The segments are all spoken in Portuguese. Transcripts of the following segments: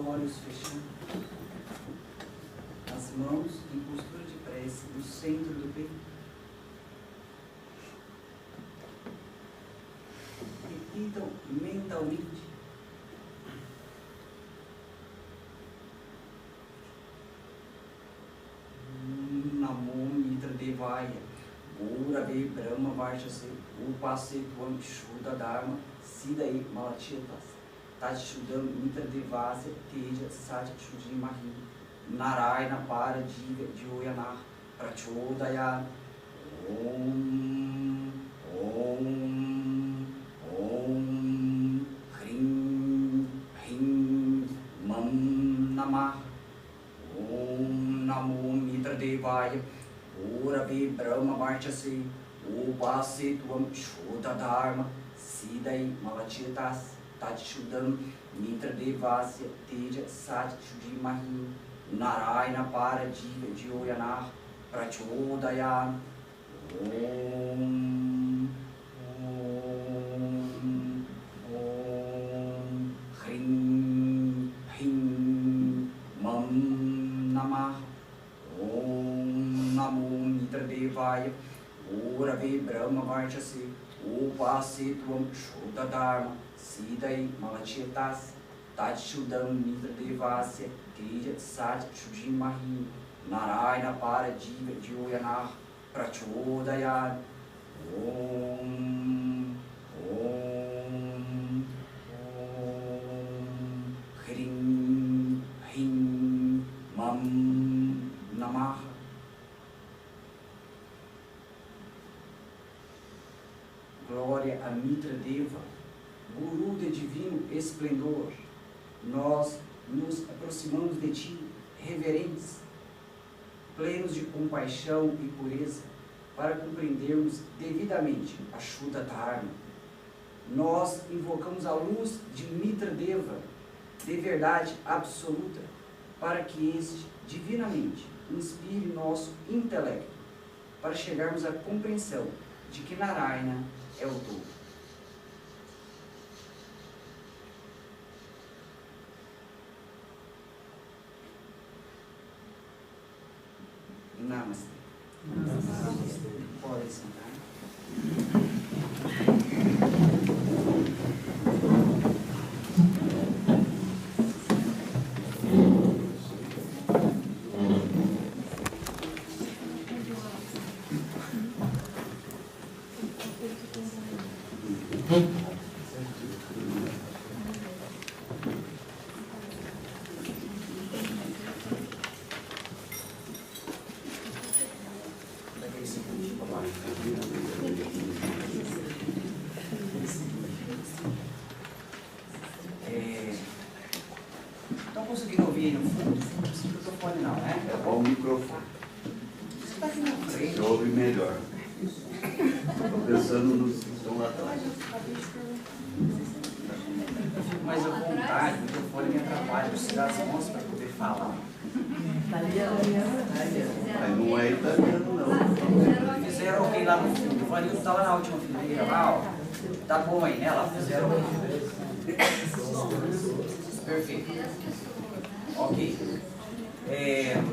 Olhos fechando, as mãos em postura de prece no centro do peito. Repitam mentalmente: Namo Mitra Devaya, Gurave Brahma Varshase, Upasetuam Shuddha Dharma, Siddhai Malachetas. Tachudam Mitra Devasya Teja Satya Shudhi Mahi Narayana Para Diga Dioyanar Prachodaya Om Om Om Hrim Hrim Mam Namah Om Namo Mitra Devaya Gurave Brahma Varshase Upasetuam Shuddha Dharma Siddhai Malachetas Tachudam Mitra Devasya Teja Satya Shudhi Mahi Narayana Para Diga Dioyanar Prachodaya Om Om Om Hrim Hrim Mam Namah Om Namo Mitra Devaya Gurave Brahma Varshase Upasetuam Shuddha Dharma Siddhai Malachetas Tachudam Mitra Devasya Teja Satya Shudhi Mahi Narayana Para Diga Dioyanar Prachodaya Om Om Om Hrim Hrim Mam Namah. Glória a Mitra Deva, Guru de divino esplendor, nós nos aproximamos de ti, reverentes, plenos de compaixão e pureza, para compreendermos devidamente a Shuddha Dharma. Nós invocamos a luz de Mitra Deva, de verdade absoluta, para que este, divinamente, inspire nosso intelecto, para chegarmos à compreensão de que Narayana é o todo. Namastê. Namastê. Pode sentar. Estão conseguindo ouvir aí no fundo? Não precisa do microfone não, né? É bom o microfone. Você está aqui na frente. Você ouve melhor. Estou pensando nos que estão lá atrás. Eu fico mais à vontade, o microfone me atrapalha, preciso dar as mãos para poder falar. Mas não é italiano, não. Fizeram alguém lá no fundo. O Vanildo estava na última fileira lá, ó. Tá bom aí, né? Lá fizeram. Perfeito. Ok. Eu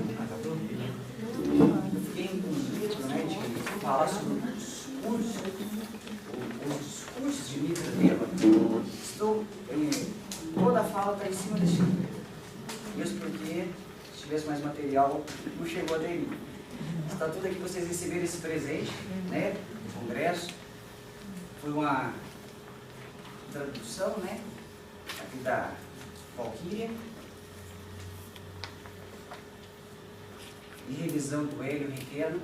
fiquei inclusive, né, de falar sobre os discursos de Mitra Deva. Toda a fala está em cima desse livro. Mesmo porque, se tivesse mais material, não chegou até mim. Está tudo aqui para vocês receberem esse presente, né? Do congresso. Foi uma tradução, né? Aqui da Valquíria. e revisão do Hélio Requena.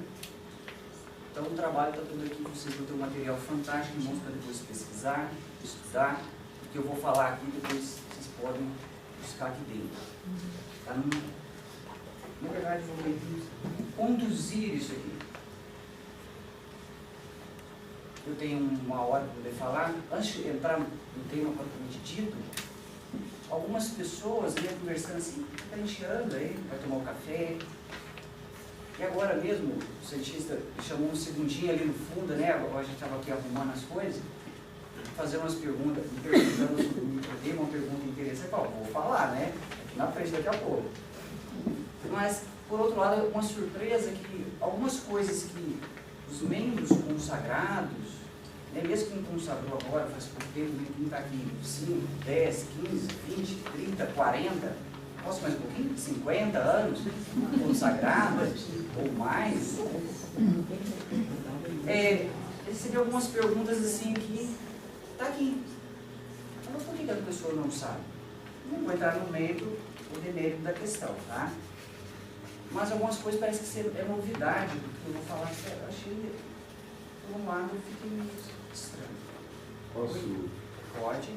Então o trabalho está todo aqui, vocês vão ter um material fantástico em mãos para depois pesquisar, estudar. O que eu vou falar aqui, depois vocês podem buscar aqui dentro. Tá? Na verdade, eu vou conduzir isso aqui. Eu tenho uma hora para poder falar. Antes de entrar no tema propriamente dito, algumas pessoas iam conversando assim, a gente anda aí, vai tomar um café. E agora mesmo, o cientista chamou um segundinho ali no fundo, né? Agora a gente estava aqui arrumando as coisas, fazendo umas perguntas, me perguntando sobre o microdema, uma pergunta interessante. Eu vou falar, né? Aqui na frente daqui a pouco. Mas, por outro lado, uma surpresa que algumas coisas que os membros consagrados, né, mesmo quem consagrou agora, faz pouco tempo, quem está aqui 5, 10, 15, 20, 30, 40, posso mais um pouquinho? 50 anos consagradas ou mais, recebi algumas perguntas assim que está aqui. Mas por que a pessoa não sabe? Não vou entrar no mérito ou demérito da questão, tá? Mas algumas coisas parece que é novidade do que eu vou falar, que eu achei, por um lado, eu fiquei meio estranho. Posso? Pode.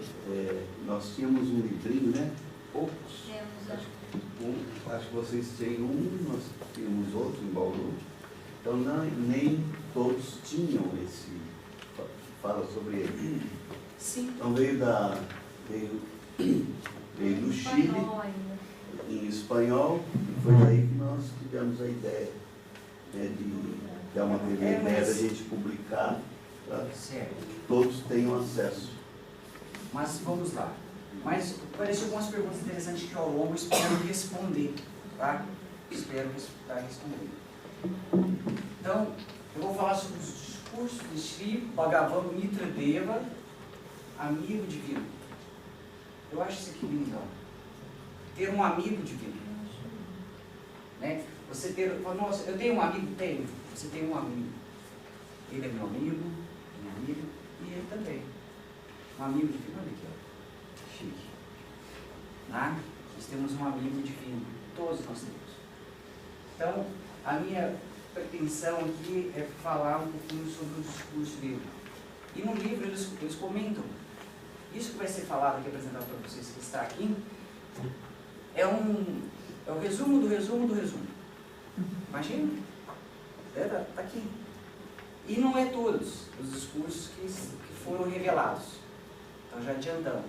Nós tínhamos um livrinho, né? Poucos. Temos, Acho que vocês têm um, nós tínhamos outro em Bauru. Então nem todos tinham esse. Fala sobre ele. Sim. Então veio do Chile, em espanhol, e foi daí que nós tivemos a ideia, né, de dar uma primeira ideia da gente publicar, para que todos tenham acesso. Mas vamos lá. Mas apareceram algumas perguntas interessantes que ao longo eu espero responder, tá? Espero estar respondendo. Então, eu vou falar sobre os discursos de Sri Bhagavan Mitra Deva, amigo divino. Eu acho isso aqui lindo, ó. Ter um amigo divino. Né? Você ter, nossa, eu tenho um amigo? Tenho. Você tem um amigo. Ele é meu amigo, minha amiga, e ele também. Um amigo divino, olha aqui, ó. Chique. Né? Nós temos um amigo divino. Todos nós temos. Então, a minha pretensão aqui é falar um pouquinho sobre o discurso dele. E no livro eles comentam. Isso que vai ser falado aqui, apresentado para vocês que está aqui, é o resumo do resumo do resumo. Imagina? Está aqui. E não é todos os discursos que foram revelados. Então, já adiantando.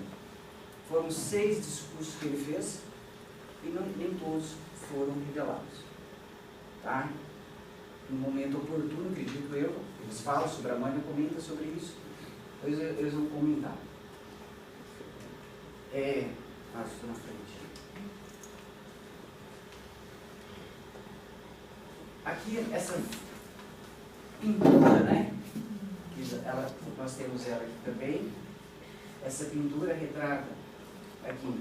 Foram 6 discursos que ele fez e nem todos foram revelados. Tá? No momento oportuno, acredito eu, eles falam sobre a mãe, comentam sobre isso. Eles vão comentar. Estou na frente. Aqui, essa pintura, né? Nós temos ela aqui também. Essa pintura retrata aqui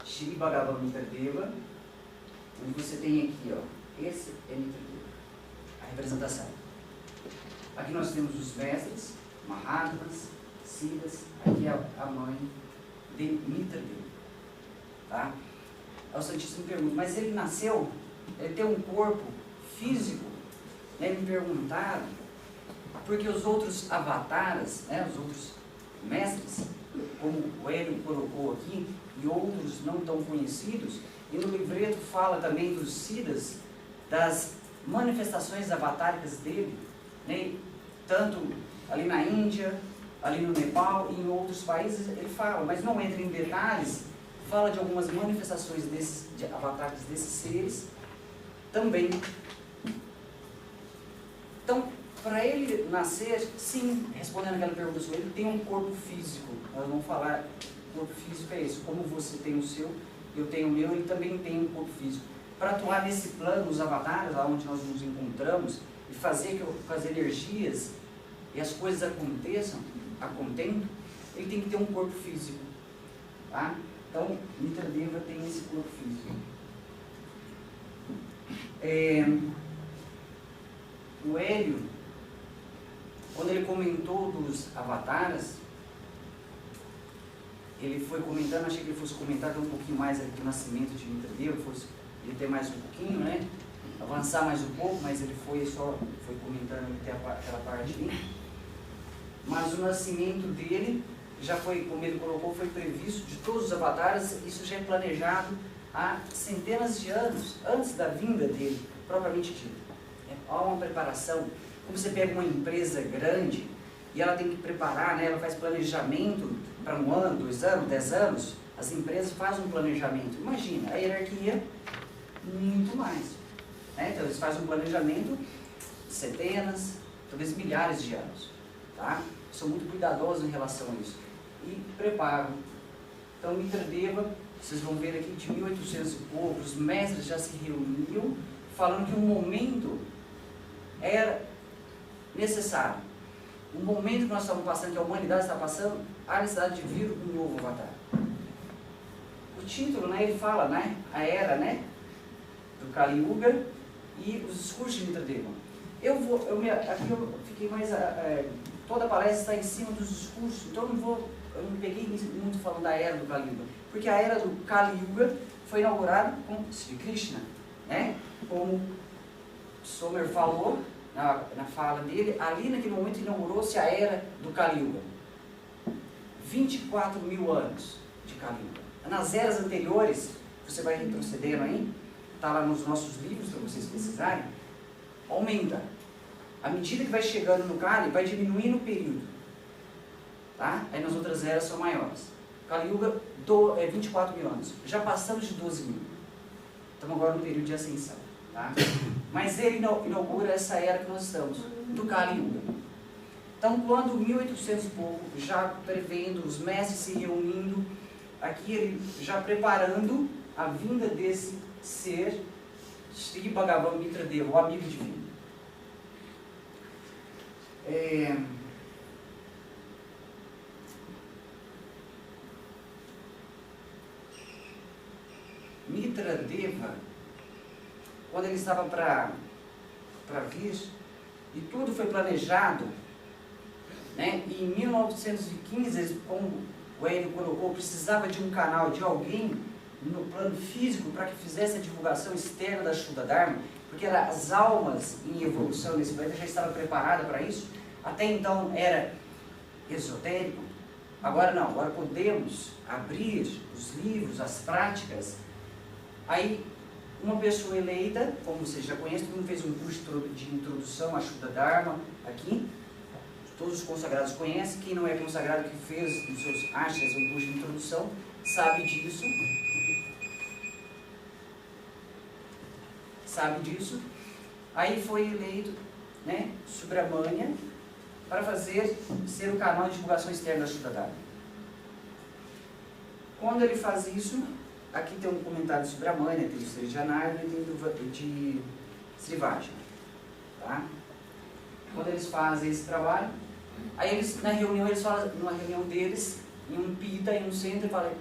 Sri Bhagavan Mitra Deva, onde você tem aqui, ó, esse é Mitra Deva, a representação. Aqui nós temos os mestres, Mahatmas, Siddhas, aqui é a mãe de Mitra Deva. Tá? Aí o Santíssimo me pergunta, mas ele nasceu, ele tem um corpo físico? Né? Me perguntaram, porque os outros avataras, né, os outros mestres, como o Hélio colocou aqui, e outros não tão conhecidos, e no livreto fala também dos Siddhas, das manifestações avatáricas dele, né, tanto ali na Índia, ali no Nepal e em outros países ele fala, mas não entra em detalhes, fala de algumas manifestações de avatares desses seres também. Então, para ele nascer, sim, respondendo aquela pergunta sua, ele tem um corpo físico. Nós vamos falar, o corpo físico é isso, como você tem o seu, eu tenho o meu, ele também tem um corpo físico. Para atuar nesse plano, os avatares, lá onde nós nos encontramos, e fazer que as energias e as coisas aconteçam, a contento, ele tem que ter um corpo físico. Tá? Então, Mitra Deva tem esse corpo físico. O Hélio, quando ele comentou dos avatares, ele foi comentando, achei que ele fosse comentar um pouquinho mais aqui do nascimento de Mitra Deva, de ter mais um pouquinho, né? Avançar mais um pouco, mas ele foi comentando até aquela parte ali. Mas o nascimento dele já foi, como ele colocou, foi previsto de todos os avatares. Isso já é planejado há centenas de anos, antes da vinda dele, propriamente dito. Há uma preparação. Como você pega uma empresa grande e ela tem que preparar, né? Ela faz planejamento para 1 ano, 2 anos, 10 anos. As empresas fazem um planejamento. Imagina, a hierarquia, muito mais. Né? Então, eles fazem um planejamento de centenas, talvez milhares de anos. Tá? São muito cuidadosos em relação a isso. E preparam. Então, Mitradeva, vocês vão ver aqui, de 1800 e pouco, os mestres já se reuniam, falando que um momento era necessário. O momento que nós estamos passando, que a humanidade está passando, há necessidade de vir um novo avatar. O título, né, ele fala, né, a era, né, do Kali Yuga e os discursos de Mitradeva. Aqui eu fiquei mais, toda a palestra está em cima dos discursos, então eu não peguei muito falando da era do Kali Yuga, porque a era do Kali Yuga foi inaugurada com Sri Krishna, né, como Sommer falou na fala dele, ali naquele momento inaugurou-se a era do Kali Yuga. 24 mil anos de Kali Yuga. Nas eras anteriores, você vai retrocedendo aí, está lá nos nossos livros para vocês pesquisarem, aumenta. À medida que vai chegando no Kali, vai diminuindo o período. Tá? Aí nas outras eras são maiores. Kali Yuga é 24 mil anos. Já passamos de 12 mil. Estamos agora no período de ascensão. Tá? Mas ele inaugura essa era que nós estamos, do Kali Yuga. Então, quando 1800 e pouco, já prevendo, os mestres se reunindo, aqui ele já preparando a vinda desse ser, Sri Bhagavan Mitradeva, o amigo divino. Mitradeva, quando ele estava para vir, e tudo foi planejado, né? E em 1915, como o Hélio colocou, precisava de um canal, de alguém no plano físico para que fizesse a divulgação externa da Shuddha Dharma, porque as almas em evolução nesse planeta já estavam preparadas para isso. Até então era esotérico, agora não, agora podemos abrir os livros, as práticas. Aí uma pessoa eleita, como vocês já conhecem, todo mundo fez um curso de introdução à Shuddha Dharma aqui, todos os consagrados conhecem. Quem não é consagrado, que fez nos seus ashras um curso de introdução, sabe disso. Aí foi eleito, né, Subramania, para ser o canal de divulgação externa da Shuddha Dharma. Quando ele faz isso, aqui tem um comentário de Subramania, tem de Sri Janardana e tem de Sri Vajra. Tá? Quando eles fazem esse trabalho, aí eles, na reunião, eles falam, numa reunião deles, em um pita, em um centro, e falam: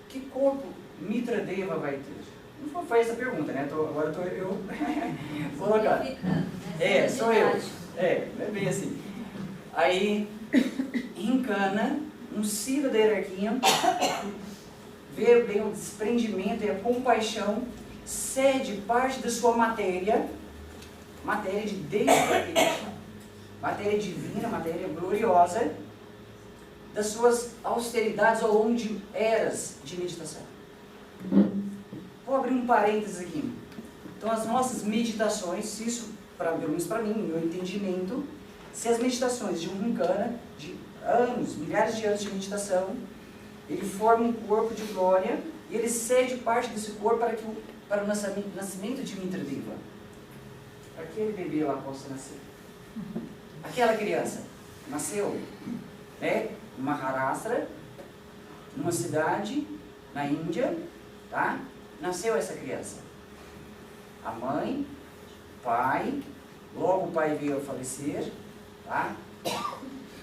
que corpo Mitradeva vai ter? Não foi essa a pergunta, né? Agora estou eu colocando. Sou eu. É bem assim. Aí encana um ciclo da hierarquia, vê bem o desprendimento e a compaixão, cede parte da sua matéria de Deus para Krishna, matéria divina, matéria gloriosa, das suas austeridades ao longo de eras de meditação. Vou abrir um parênteses aqui. Então, as nossas meditações, se isso, pelo menos para mim, meu entendimento, se as meditações de um Rinkana, de anos, milhares de anos de meditação, ele forma um corpo de glória e ele cede parte desse corpo para o nascimento de Mitradeva. Para que aquele bebê lá possa nascer. Aquela criança nasceu, né, em Maharashtra, numa cidade na Índia, tá? Nasceu essa criança. A mãe, o pai, logo o pai veio a falecer, tá?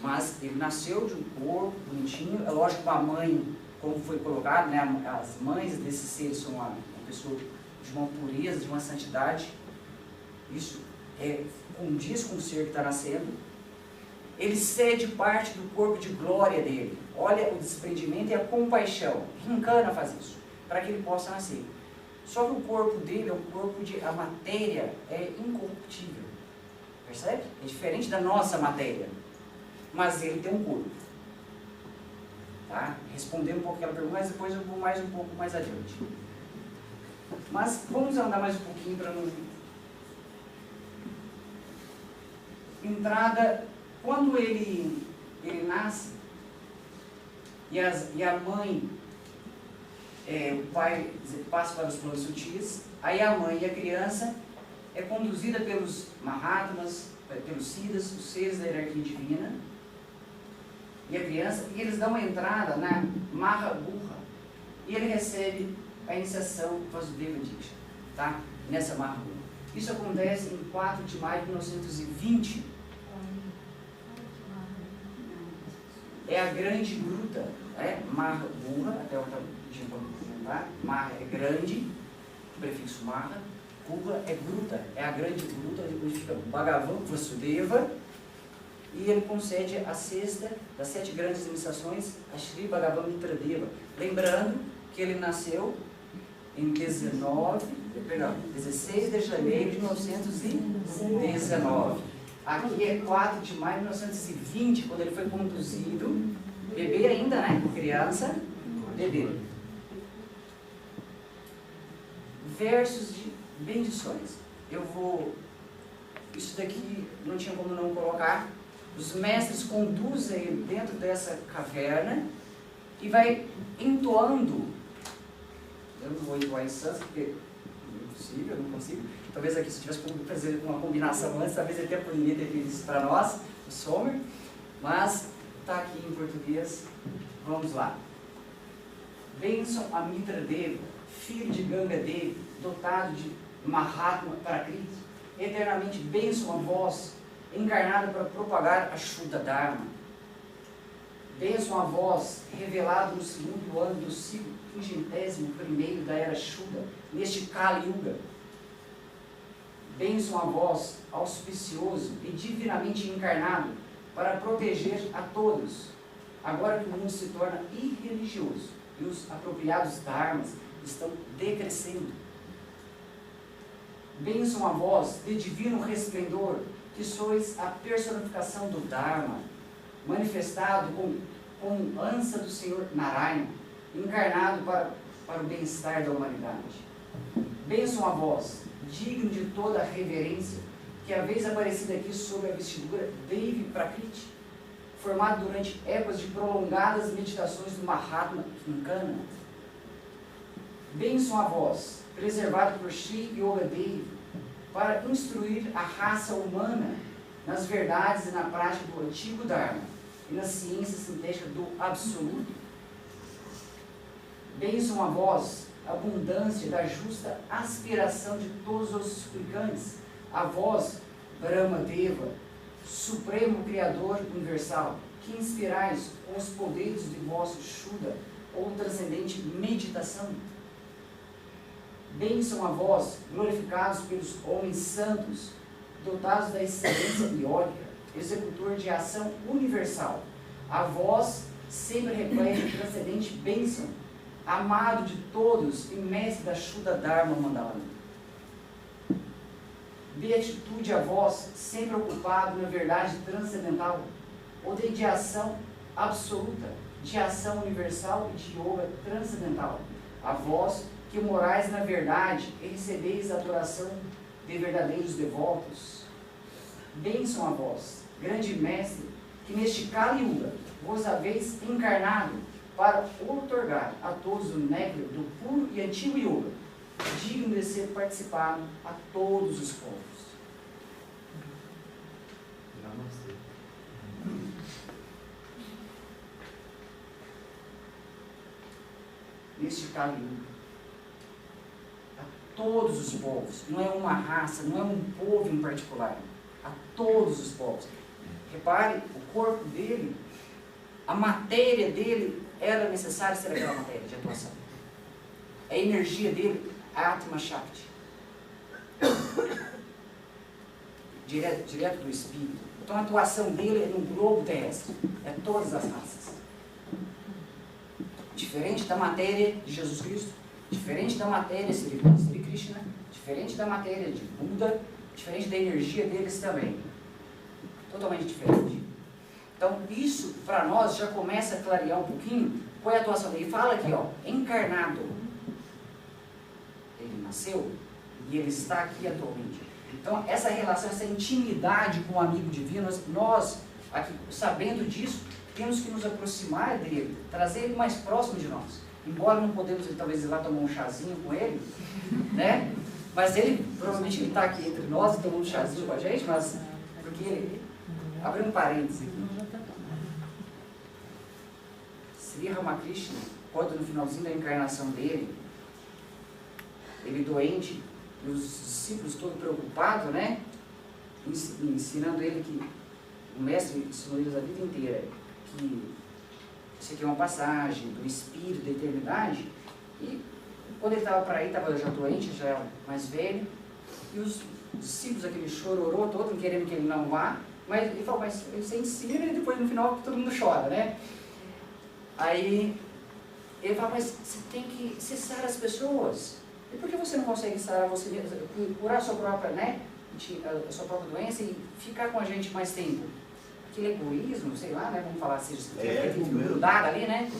Mas ele nasceu de um corpo bonitinho. É lógico que a mãe, como foi colocado, né, as mães desses seres são uma pessoa de uma pureza, de uma santidade. Isso condiz com o ser que está nascendo. Ele cede parte do corpo de glória dele. Olha o desprendimento e a compaixão. Rinkana faz isso, para que ele possa nascer. Só que o corpo dele é um corpo de... A matéria é incorruptível. Percebe? É diferente da nossa matéria. Mas ele tem um corpo. Tá? Respondendo um pouco aquela pergunta, mas depois eu vou mais um pouco mais adiante. Mas vamos andar mais um pouquinho para não... Entrada, quando ele nasce, e a mãe, o pai passa para os planos sutis, aí a mãe e a criança é conduzida pelos Mahatmas, pelos Siddhas, os seres da hierarquia divina, e a criança, e eles dão uma entrada na Mahabhuta, e ele recebe a iniciação Vasudeva Diksha, tá? Nessa Mahabhuta. Isso acontece em 4 de maio de 1920. É a grande gruta, Mahabhuta, até o que lembrar. Maha é grande, o prefixo Maha. Bhuta é gruta, é a grande gruta, depois fica Bhagavan Vasudeva, e ele concede a 6ª das 7 grandes iniciações, a Shri Bhagavan Mitradeva. Lembrando que ele nasceu em 16 de janeiro de 1919. Aqui é 4 de maio de 1920, quando ele foi conduzido, bebê ainda, né? Criança, bebê. Versos de bendições. Eu vou... Isso daqui não tinha como não colocar. Os mestres conduzem ele dentro dessa caverna e vai entoando. Eu não vou entoar em sânscrito, porque é impossível, eu não consigo. Talvez aqui, se eu tivesse fazer uma combinação antes, talvez até poderia ter feito isso para nós, o Sommer. Mas está aqui em português. Vamos lá. Bênção a Mitradeva, filho de Gangadeva, dotado de Mahatma Prakriti, eternamente bênção a vós, encarnado para propagar a Shuddha Dharma. Bênção a vós, revelado no 2º ano do ciclo 51º da era Shuddha, neste Kali Yuga. Bênção a vós, auspicioso e divinamente encarnado, para proteger a todos, agora que o mundo se torna irreligioso e os apropriados dharmas estão decrescendo. Bênção a vós, de divino resplendor, que sois a personificação do Dharma, manifestado como ânsia do Senhor Narayana, encarnado para o bem-estar da humanidade. Bênção a vós, digno de toda a reverência, que a vez aparecida aqui sob a vestidura Devi Prakriti, formado durante épocas de prolongadas meditações do Mahatma Kinkana. Bênção a vós, preservado por Shri Yoga Devi, para instruir a raça humana nas verdades e na prática do antigo Dharma e na ciência sintética do absoluto. Bênção a vós, abundância da justa aspiração de todos os suplicantes, a vós, Brahma Deva, Supremo Criador Universal, que inspirais com os poderes de vosso Shuddha ou transcendente meditação. Bênção a vós, glorificados pelos homens santos, dotados da excelência biótica, executor de ação universal, a vós, sempre repleto de transcendente bênção, amado de todos e mestre da Shuddha Dharma Mandala. Beatitude a vós, sempre ocupado na verdade transcendental, ou de ação absoluta, de ação universal e de yoga transcendental, a vós, que morais na verdade e recebeis a adoração de verdadeiros devotos. Bênção a vós, grande mestre, que neste Kali Yuga vos haveis encarnado para outorgar a todos o néctar do puro e antigo Yoga, digno de ser participado a todos os povos. Neste Kali Yuga, todos os povos, não é uma raça, não é um povo em particular, a todos os povos. Repare, o corpo dele, a matéria dele, era necessária ser aquela matéria de atuação. A energia dele, a Atma Shakti. Direto do espírito. Então a atuação dele é no globo terrestre, é todas as raças. Diferente da matéria de Jesus Cristo, Diferente da matéria Sri Krishna, diferente da matéria de Buda, diferente da energia deles também. Totalmente diferente. Então, isso para nós já começa a clarear um pouquinho qual é a atuação dele. Ele fala aqui, ó, encarnado. Ele nasceu e ele está aqui atualmente. Então, essa relação, essa intimidade com o amigo divino, nós, aqui, sabendo disso, temos que nos aproximar dele, trazer ele mais próximo de nós. Embora não podemos, talvez, ir lá tomar um chazinho com ele, né? Mas ele, provavelmente, ele está aqui entre nós, tomando um chazinho com a gente, mas, porque ele, abre um parênteses aqui. Sri Ramakrishna, quando no finalzinho da encarnação dele, ele doente, e os discípulos todos preocupados, né? Ensinando ele que o mestre ensinou eles a vida inteira, que isso aqui é uma passagem do espírito da eternidade. E quando ele estava para aí, estava já doente, já era mais velho, e os discípulos, aquele chororô todo, querendo que ele não vá, mas ele falou, mas você ensina e depois no final todo mundo chora, né? Aí ele fala, mas você tem que cessar as pessoas. E por que você não consegue sarar você mesmo, curar a sua própria, né, a sua própria doença e ficar com a gente mais tempo? Aquele egoísmo, sei lá, né, vamos falar assim, grudado ali, né?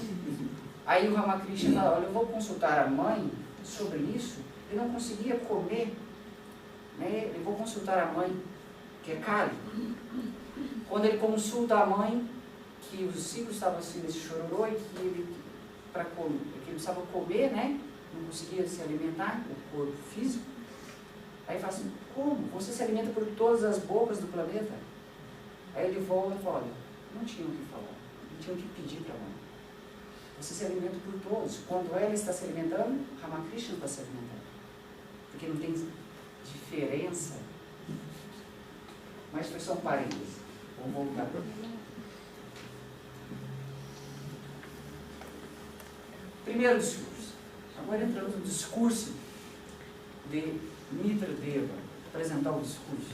Aí o Ramakrishna fala, olha, eu vou consultar a mãe sobre isso. Ele não conseguia comer, né? Eu vou consultar a mãe, que é Kali. Quando ele consulta a mãe, que os discípulos estavam assim nesse chororô e que ele precisava comer, né? Não conseguia se alimentar, o corpo físico. Aí ele fala assim, como? Você se alimenta por todas as bocas do planeta? Aí ele volta e fala, olha, não tinha o que falar, não tinha o que pedir para a mãe. Você se alimenta por todos. Quando ela está se alimentando, Ramakrishna está se alimentando. Porque não tem diferença. Mas foi só um parênteses. Vamos voltar. Primeiro discurso. Agora entramos no discurso de Mitradeva. Vou apresentar o discurso.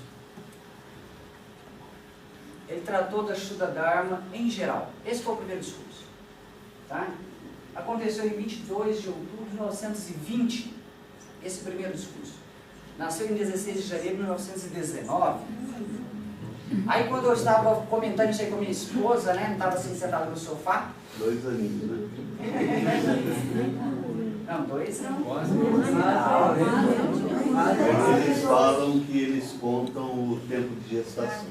Ele tratou da Shuddha Dharma em geral. Esse foi o primeiro discurso. Tá? Aconteceu em 22 de outubro de 1920, esse primeiro discurso. Nasceu em 16 de janeiro de 1919. Aí quando eu estava comentando isso aí com a minha esposa, né, não estava assim sentado no sofá. 2 aninhos, né? Não, 2 não. Eles falam que eles contam o tempo de gestação.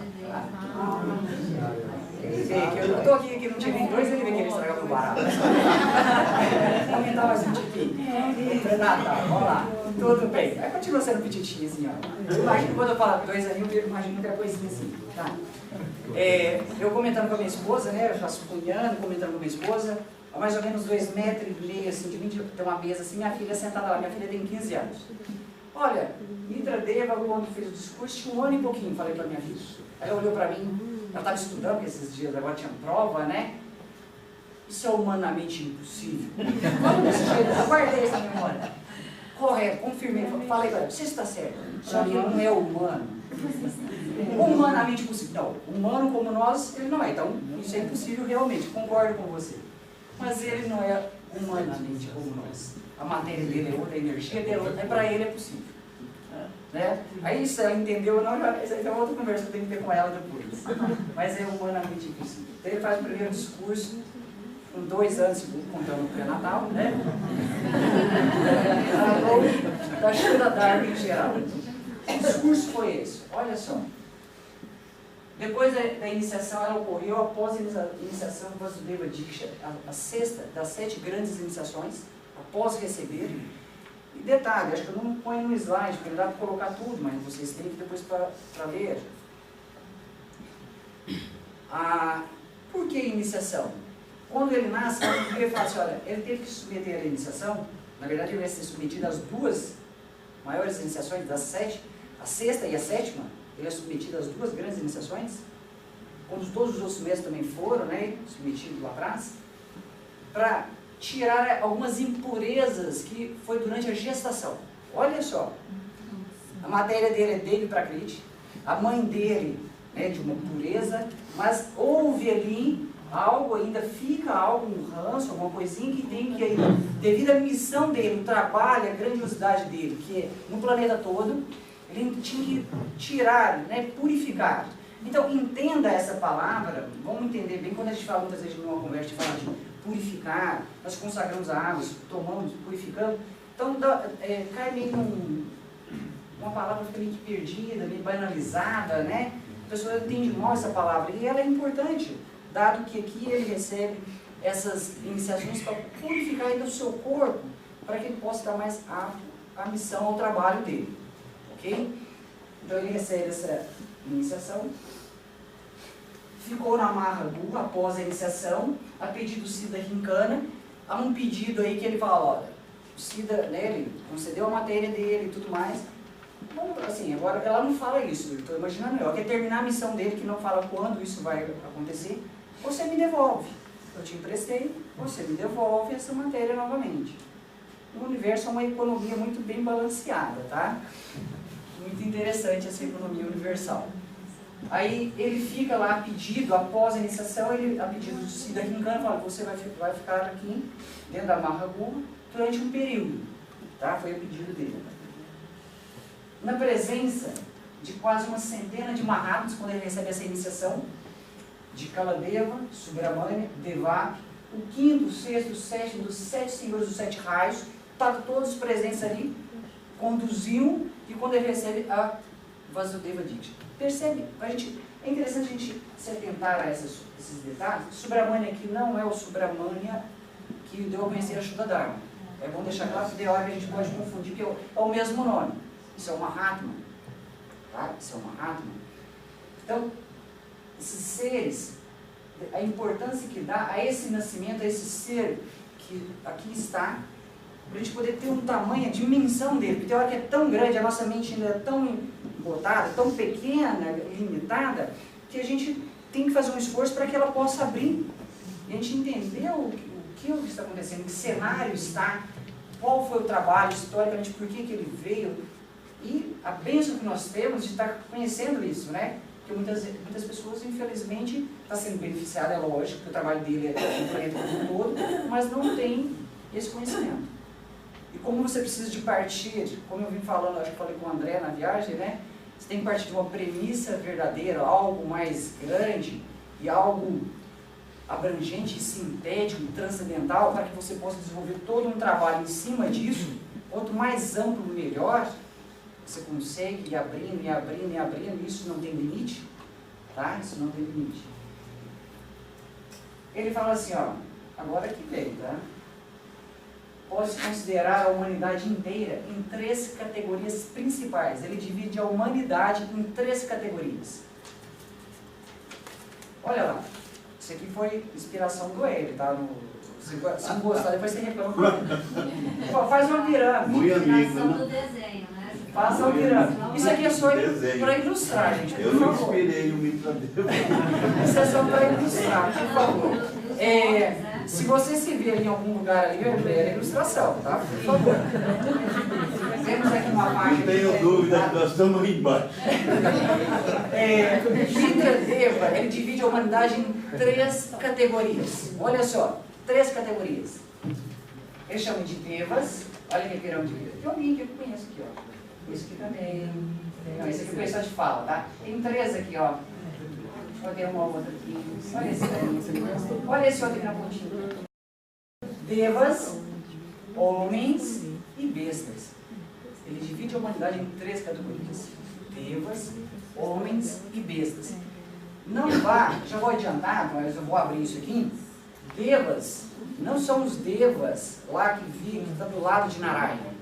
Ele vê que eu estou aqui que não tinha nem 2, ele vê que ele estragava o barato. Vou aumentar mais um tiquinho. Pré-natal, vamos lá. Tudo bem. Aí continua sendo petitinho assim, ó. Eu imagino que quando eu falo 2 aninhos, eu imagino muita coisinha assim. Tá? Eu comentando com a minha esposa, né? Eu rascunhando, comentando com a minha esposa. A mais ou menos 2,5 metros, assim, de 20, tem uma mesa assim, minha filha sentada lá. Minha filha tem 15 anos. Olha, Mitradeva, quando fez o discurso, tinha 1 ano e pouquinho, falei para minha filha. Ela olhou para mim, ela estava estudando, porque esses dias agora tinha prova, né? Isso é humanamente impossível. Vamos desse jeito, eu guardei essa memória. Correto, confirmei, falei para ela, você está certo, só que ele não é humano. Humanamente possível. Não, humano como nós, ele não é. Então, isso é impossível realmente, concordo com você. Mas ele não é humanamente como nós. A matéria dele é outra, a energia dele é outra, para ele é possível. Né? Aí isso ela entendeu, não, essa é outra conversa que eu tenho que ter com ela depois. Mas é humanamente impossível. Então ele faz o primeiro discurso, com 2 anos, contando o pré-natal, né? Da Shuddha Dharma em geral. O discurso foi esse, olha só. Depois da iniciação, ela ocorreu após a iniciação do Vasudeva Diksha, a sexta das 7 grandes iniciações, após receber. E detalhe, acho que eu não ponho no slide, porque não dá para colocar tudo, mas vocês têm que depois para ler. Por que iniciação? Quando ele nasce, ele fala assim, olha, ele teve que submeter a iniciação, na verdade ele vai ser submetido às 2 maiores iniciações, das 7, a sexta e a 7ª, ele é submetido às 2 grandes iniciações, como todos os outros mestres também foram, né, submetidos lá atrás, para tirar algumas impurezas que foi durante a gestação. Olha só, a matéria dele é dele para Kriti, a mãe dele é de uma pureza, mas houve ali algo ainda fica, algum ranço, alguma coisinha que tem que, devido à missão dele, o trabalho, a grandiosidade dele, que é no planeta todo, ele tinha que tirar, né, purificar. Então, entenda essa palavra, vamos entender bem, quando a gente fala muitas vezes numa conversa, de falar de purificar, nós consagramos a água, tomamos, purificamos, então cai meio uma palavra fica meio que perdida, meio banalizada, né? A pessoa entende mal essa palavra, e ela é importante, dado que aqui ele recebe essas iniciações para purificar ainda o seu corpo, para que ele possa dar mais apto à missão, ao trabalho dele, ok? Então ele recebe essa iniciação, ficou na marra burra após a iniciação, a pedido do Siddha Rincana, há um pedido aí que ele fala, olha, o Siddha, né, ele concedeu a matéria dele e tudo mais. Bom, assim, agora ela não fala isso, eu estou imaginando, ela quer terminar a missão dele, que não fala quando isso vai acontecer, você me devolve, eu te emprestei, você me devolve essa matéria novamente. O universo é uma economia muito bem balanceada, tá? Muito interessante essa economia universal. Aí ele fica lá a pedido, após a iniciação, a pedido do Siddha Rincana, fala que você vai ficar aqui, dentro da marra burra, durante um período, tá? Foi o pedido dele. Na presença de quase uma centena de Mahatmas, quando ele recebe essa iniciação, de Kaladeva, Subramanya, Devaki, o quinto, o sexto, o sétimo, dos 7 senhores dos 7 raios, estavam todos presentes ali, conduziam, e quando ele recebe a Vasudeva Diksha. Percebe? É interessante a gente se atentar a esses detalhes. Subramanya aqui não é o Subramanya que deu a conhecer a Shuddha Dharma. É bom deixar claro que de hora que a gente pode confundir, porque é o mesmo nome. Isso é uma Mahatma. Tá? Isso é uma Mahatma. Então, esses seres, a importância que dá a esse nascimento, a esse ser que aqui está, para a gente poder ter um tamanho, a dimensão dele, porque tem hora que é tão grande, a nossa mente ainda é tão botada, tão pequena, limitada, que a gente tem que fazer um esforço para que ela possa abrir. E a gente entender o que está acontecendo, em que cenário está, qual foi o trabalho, historicamente, por que ele veio, e a bênção que nós temos de estar conhecendo isso, né? Porque muitas pessoas, infelizmente, estão sendo beneficiadas, é lógico, que o trabalho dele é no planeta como um todo, mas não tem esse conhecimento. E como você precisa de partir, como eu vim falando, acho que falei com o André na viagem, né? Você tem que partir de uma premissa verdadeira, algo mais grande e algo abrangente, sintético, transcendental, para que você possa desenvolver todo um trabalho em cima disso. Quanto mais amplo, melhor. Você consegue ir abrindo, e abrindo, e abrindo, isso não tem limite, tá? Isso não tem limite. Ele fala assim, ó, agora que veio, tá? Pode-se considerar a humanidade inteira em 3 categorias principais. Ele divide a humanidade em 3 categorias. Olha lá, isso aqui foi inspiração do Hélio, tá? Se não gostar, depois você reclama. Faz uma pirâmide. Muito amigo, do desenho, né? Faça uma pirâmide. Isso aqui é só para ilustrar, gente, por favor. Eu inspirei o Mitradeva. Isso é só para ilustrar, por favor. Se você se vê em algum lugar ali, é ilustração, tá? Por favor. Temos aqui uma página. Não tenho dúvida que nós estamos aí embaixo. Mitradeva, ele divide a humanidade em 3 categorias. Olha só, 3 categorias. Ele chama de Devas. Olha que pirâmide. Tem alguém que eu conheço aqui, ó. Esse aqui também. Não, esse aqui o pessoal te fala, tá? Tem 3 aqui, ó. Vou ter uma outra aqui. Olha esse daí. Olha esse outro aqui na pontinha. Devas, homens e bestas. Ele divide a humanidade em 3 categorias. Devas, homens e bestas. Não vá, já vou adiantar, mas eu vou abrir isso aqui. Devas, não são os devas lá que vivem, que estão do lado de Narayana.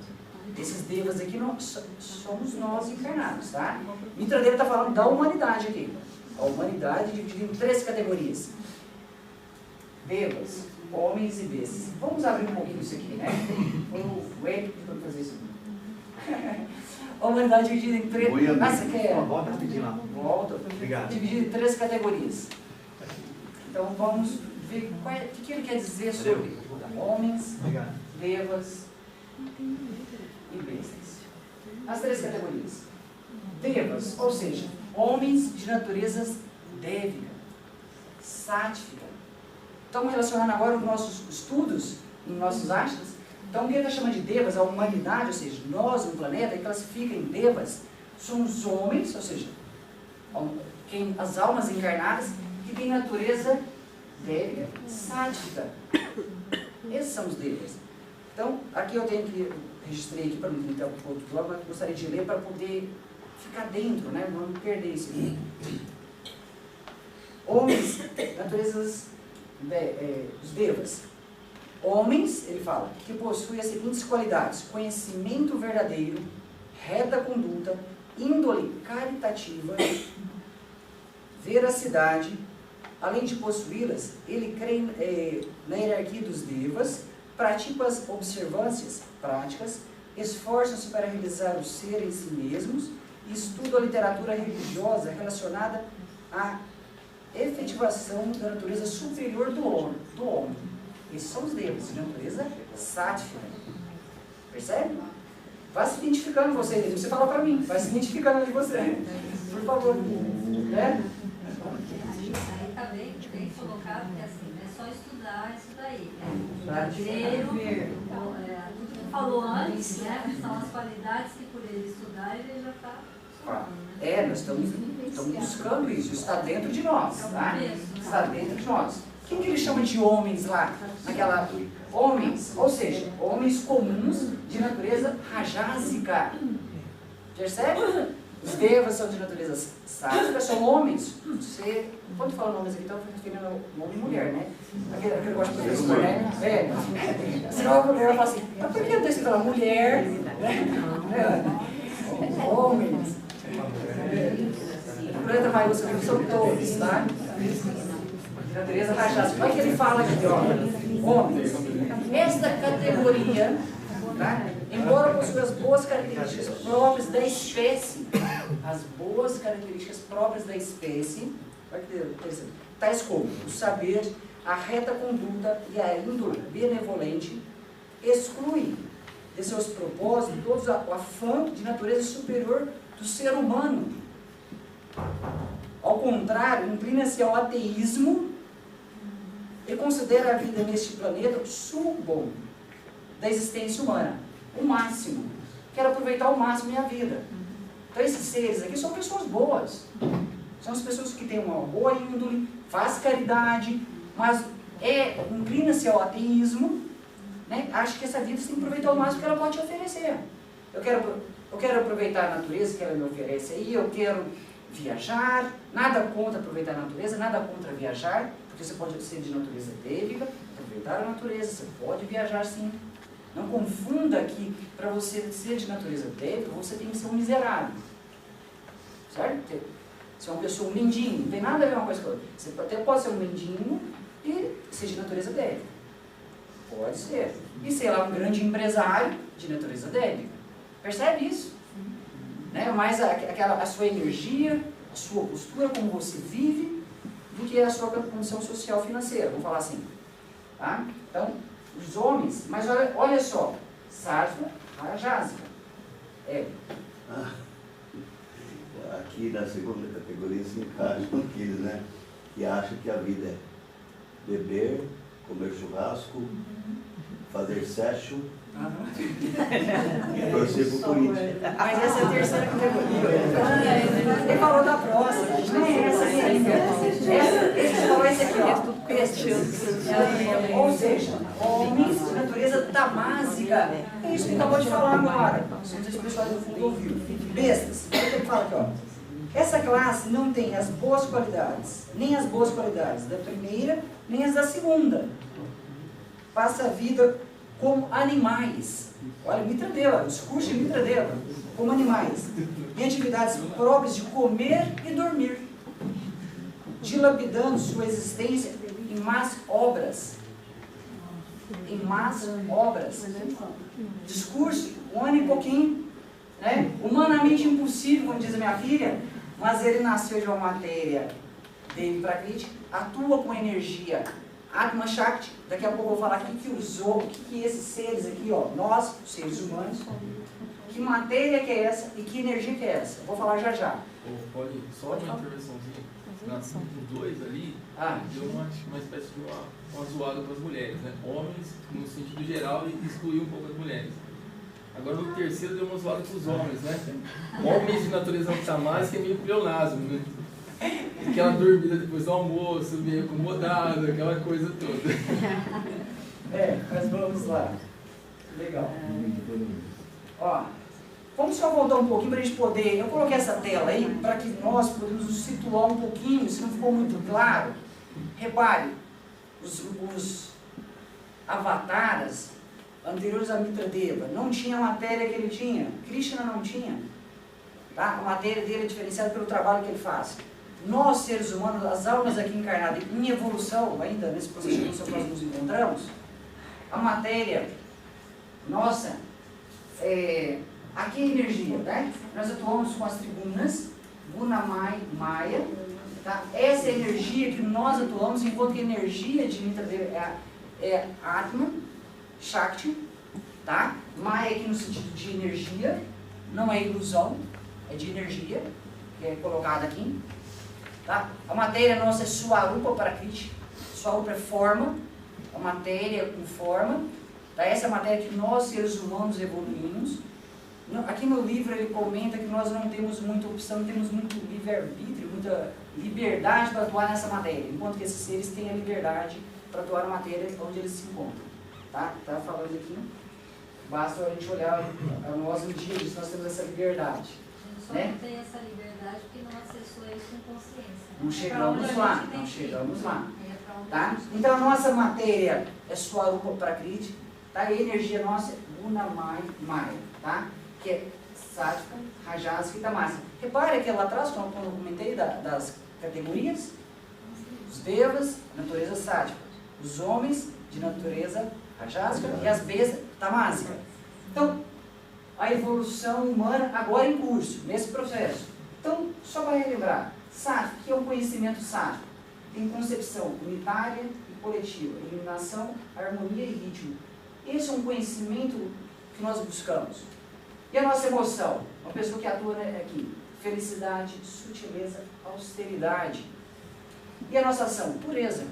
Esses devas aqui não, somos nós encarnados, tá? Mitradeva está falando da humanidade aqui. A humanidade dividida em 3 categorias. Devas, homens e bestas. Vamos abrir um pouquinho isso aqui, né? Foi o Hélio que tentou fazer isso aqui. A humanidade dividida em 3... Ah, você quer? Volta rapidinho lá. Volta. Obrigado. Dividida em 3 categorias. Então vamos ver o que ele quer dizer sobre homens, devas e bestas. As 3 categorias. Devas, ou seja, homens de naturezas dévica, sática, estamos relacionando agora os nossos estudos, nos nossos astros. Então, o que ele está chamando de devas, a humanidade, ou seja, nós, o planeta, ele classifica em devas, são os homens, ou seja, as almas encarnadas, que têm natureza dévica, sádica. Esses são os devas. Então, aqui eu tenho que registrei aqui para não ter outro blog, mas gostaria de ler para poder ficar dentro, né? Não me perder isso aqui. Homens, naturezas, os devas. Homens, ele fala, que possuem as seguintes qualidades: conhecimento verdadeiro, reta conduta, índole caritativa, veracidade. Além de possuí-las, ele crê na hierarquia dos devas, pratica as observâncias práticas, esforça-se para realizar o ser em si mesmos e estuda a literatura religiosa relacionada à efetivação da natureza superior do homem. Esses são os devas, de natureza sática. Percebe? Vai se identificando você, você fala para mim, vai se identificando ali você. Por favor. Né? Aí está bem colocado que assim, é só estudar isso daí. Verdadeiro, tudo que falou antes, né? São as qualidades que por ele estudar ele já está. Nós estamos buscando isso, está dentro de nós, tá? Está dentro de nós. Quem que ele chama de homens lá? Naquela homens, ou seja, homens comuns de natureza rajásica. Percebe? Os devas são de natureza sádica, são homens. Você, quando fala nomes aqui, então referindo ao homem e mulher, né? Aquele que gosta de professor, né? Senão a mulher fala assim, mas por que não tem escrito lá mulher? Homens. O planeta maiúsculo são todos, tá? De natureza rajásica. Olha o que ele fala aqui, ó. Homens. Esta categoria, tá? Embora possua as boas características próprias da espécie, tais como o saber, a reta conduta e a índole benevolente, exclui de seus propósitos todos o afã de natureza superior do ser humano. Ao contrário, inclina-se ao ateísmo e considera a vida neste planeta o sumo bom da existência humana, o máximo. Quero aproveitar ao máximo minha vida. Então esses seres aqui são pessoas boas. São as pessoas que têm uma boa índole, faz caridade, mas inclina-se ao ateísmo, né? Acha que essa vida você tem que aproveitar ao máximo que ela pode te oferecer. Eu quero aproveitar a natureza que ela me oferece aí, eu quero viajar, nada contra aproveitar a natureza, nada contra viajar, porque você pode ser de natureza dévica, aproveitar a natureza, você pode viajar sim. Não confunda que para você ser de natureza dévica, você tem que ser um miserável. Certo? Você é uma pessoa, um mendigo, não tem nada a ver uma coisa com a outra. Você até pode ser um mendigo e ser de natureza dévica. Pode ser. E ser lá um grande empresário de natureza dévica. Percebe isso? Né? Mais a sua energia, a sua postura, como você vive, do que a sua condição social financeira, vamos falar assim. Tá? Então, os homens, mas olha só, Sattva, Rajasica. Aqui na segunda categoria se encaixa com aqueles, né, que acham que a vida é beber, comer churrasco, fazer sexo e torcer pro Corinthians. Mas essa é a terceira categoria. Ele falou da próxima, não é essa aqui. Ele falou esse aqui, ó. Ou seja, homens de natureza tamásica. É isso que ele acabou de falar agora. Não sei se o pessoal do fundo ouviu. Bestas. Olha o que ele fala aqui, ó. Essa classe não tem as boas qualidades, nem as boas qualidades da primeira, nem as da segunda. Passa a vida como animais. Olha, Mitra Deva, os cursos de Mitra Deva, como animais. Em atividades próprias de comer e dormir. Dilapidando sua existência em más obras. Em más obras. Discurso, um ano e pouquinho, né? Humanamente impossível, como diz a minha filha, mas ele nasceu de uma matéria dele para crítica, atua com energia. Atma Shakti, daqui a pouco eu vou falar aqui o que esses seres aqui, ó, nós, os seres humanos, que matéria que é essa e que energia que é essa. Eu vou falar já já. Pode, só uma intervençãozinha. os dois ali, deu uma espécie de uma zoada para as mulheres, né? Homens, no sentido geral, e excluiu um pouco as mulheres. Agora no terceiro deu uma zoada para os homens, né? Homens de natureza tamásica é meio pleonasmo, né? Aquela dormida depois do almoço, meio acomodada, aquela coisa toda. Mas vamos lá. Legal. Ó, vamos só voltar um pouquinho para a gente poder... Eu coloquei essa tela aí para que nós podemos nos situar um pouquinho, se não ficou muito claro. Repare, os avataras anteriores a Mitradeva não tinha a matéria que ele tinha. Krishna não tinha. Tá? A matéria dele é diferenciada pelo trabalho que ele faz. Nós, seres humanos, as almas aqui encarnadas, em evolução, ainda nesse processo de evolução que nós nos encontramos, a matéria nossa, aqui é energia, né? Nós atuamos com as tribunas, Guna, Maya, tá? Essa é a energia que nós atuamos, enquanto que a energia de Mitradeva é Atma, Shakti, tá? Maya aqui no sentido de energia, não é ilusão, é de energia, que é colocada aqui. Tá? A matéria nossa é Swarupa Prakriti. Swarupa é forma, a matéria com forma. Tá? Essa é a matéria que nós, seres humanos, evoluímos. Aqui no livro ele comenta que nós não temos muita opção, não temos muito livre-arbítrio, muita liberdade para atuar nessa matéria, enquanto que esses seres têm a liberdade para atuar na matéria onde eles se encontram. Tá? Tá falando aqui, basta a gente olhar a nós no dia disso, nós temos essa liberdade. Só não tem essa liberdade porque não acessou isso com consciência. Não chegamos lá, não chegamos lá. Tá? Então a nossa matéria é Swarupa Prakriti, tá? A energia nossa é Guna, Maya, tá? Que é Sattva, Rajasica e Tamasica. Repare que lá atrás, quando eu comentei das categorias, os devas, natureza sádica, os homens de natureza Rajasica e as bestas Tamásica. Então, a evolução humana agora em curso, nesse processo. Então, só para relembrar, Sattva, que é um conhecimento sádico, tem concepção unitária e coletiva, iluminação, harmonia e ritmo. Esse é um conhecimento que nós buscamos. E a nossa emoção? Uma pessoa que atua aqui, felicidade, sutileza, austeridade. E a nossa ação? Pureza.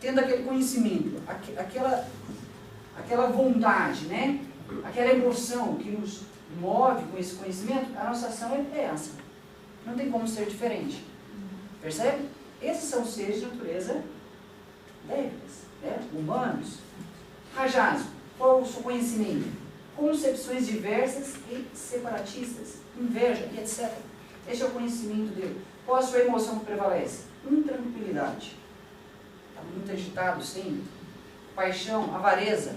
Tendo aquele conhecimento, aquela vontade, né? Aquela emoção que nos move com esse conhecimento, a nossa ação é essa. Não tem como ser diferente. Percebe? Esses são seres de natureza débiles, né? Humanos. Rajasico, qual o seu conhecimento? Concepções diversas e separatistas, inveja e etc. Esse é o conhecimento dele. Qual a sua emoção que prevalece? Intranquilidade. Está muito agitado sempre. Paixão, avareza.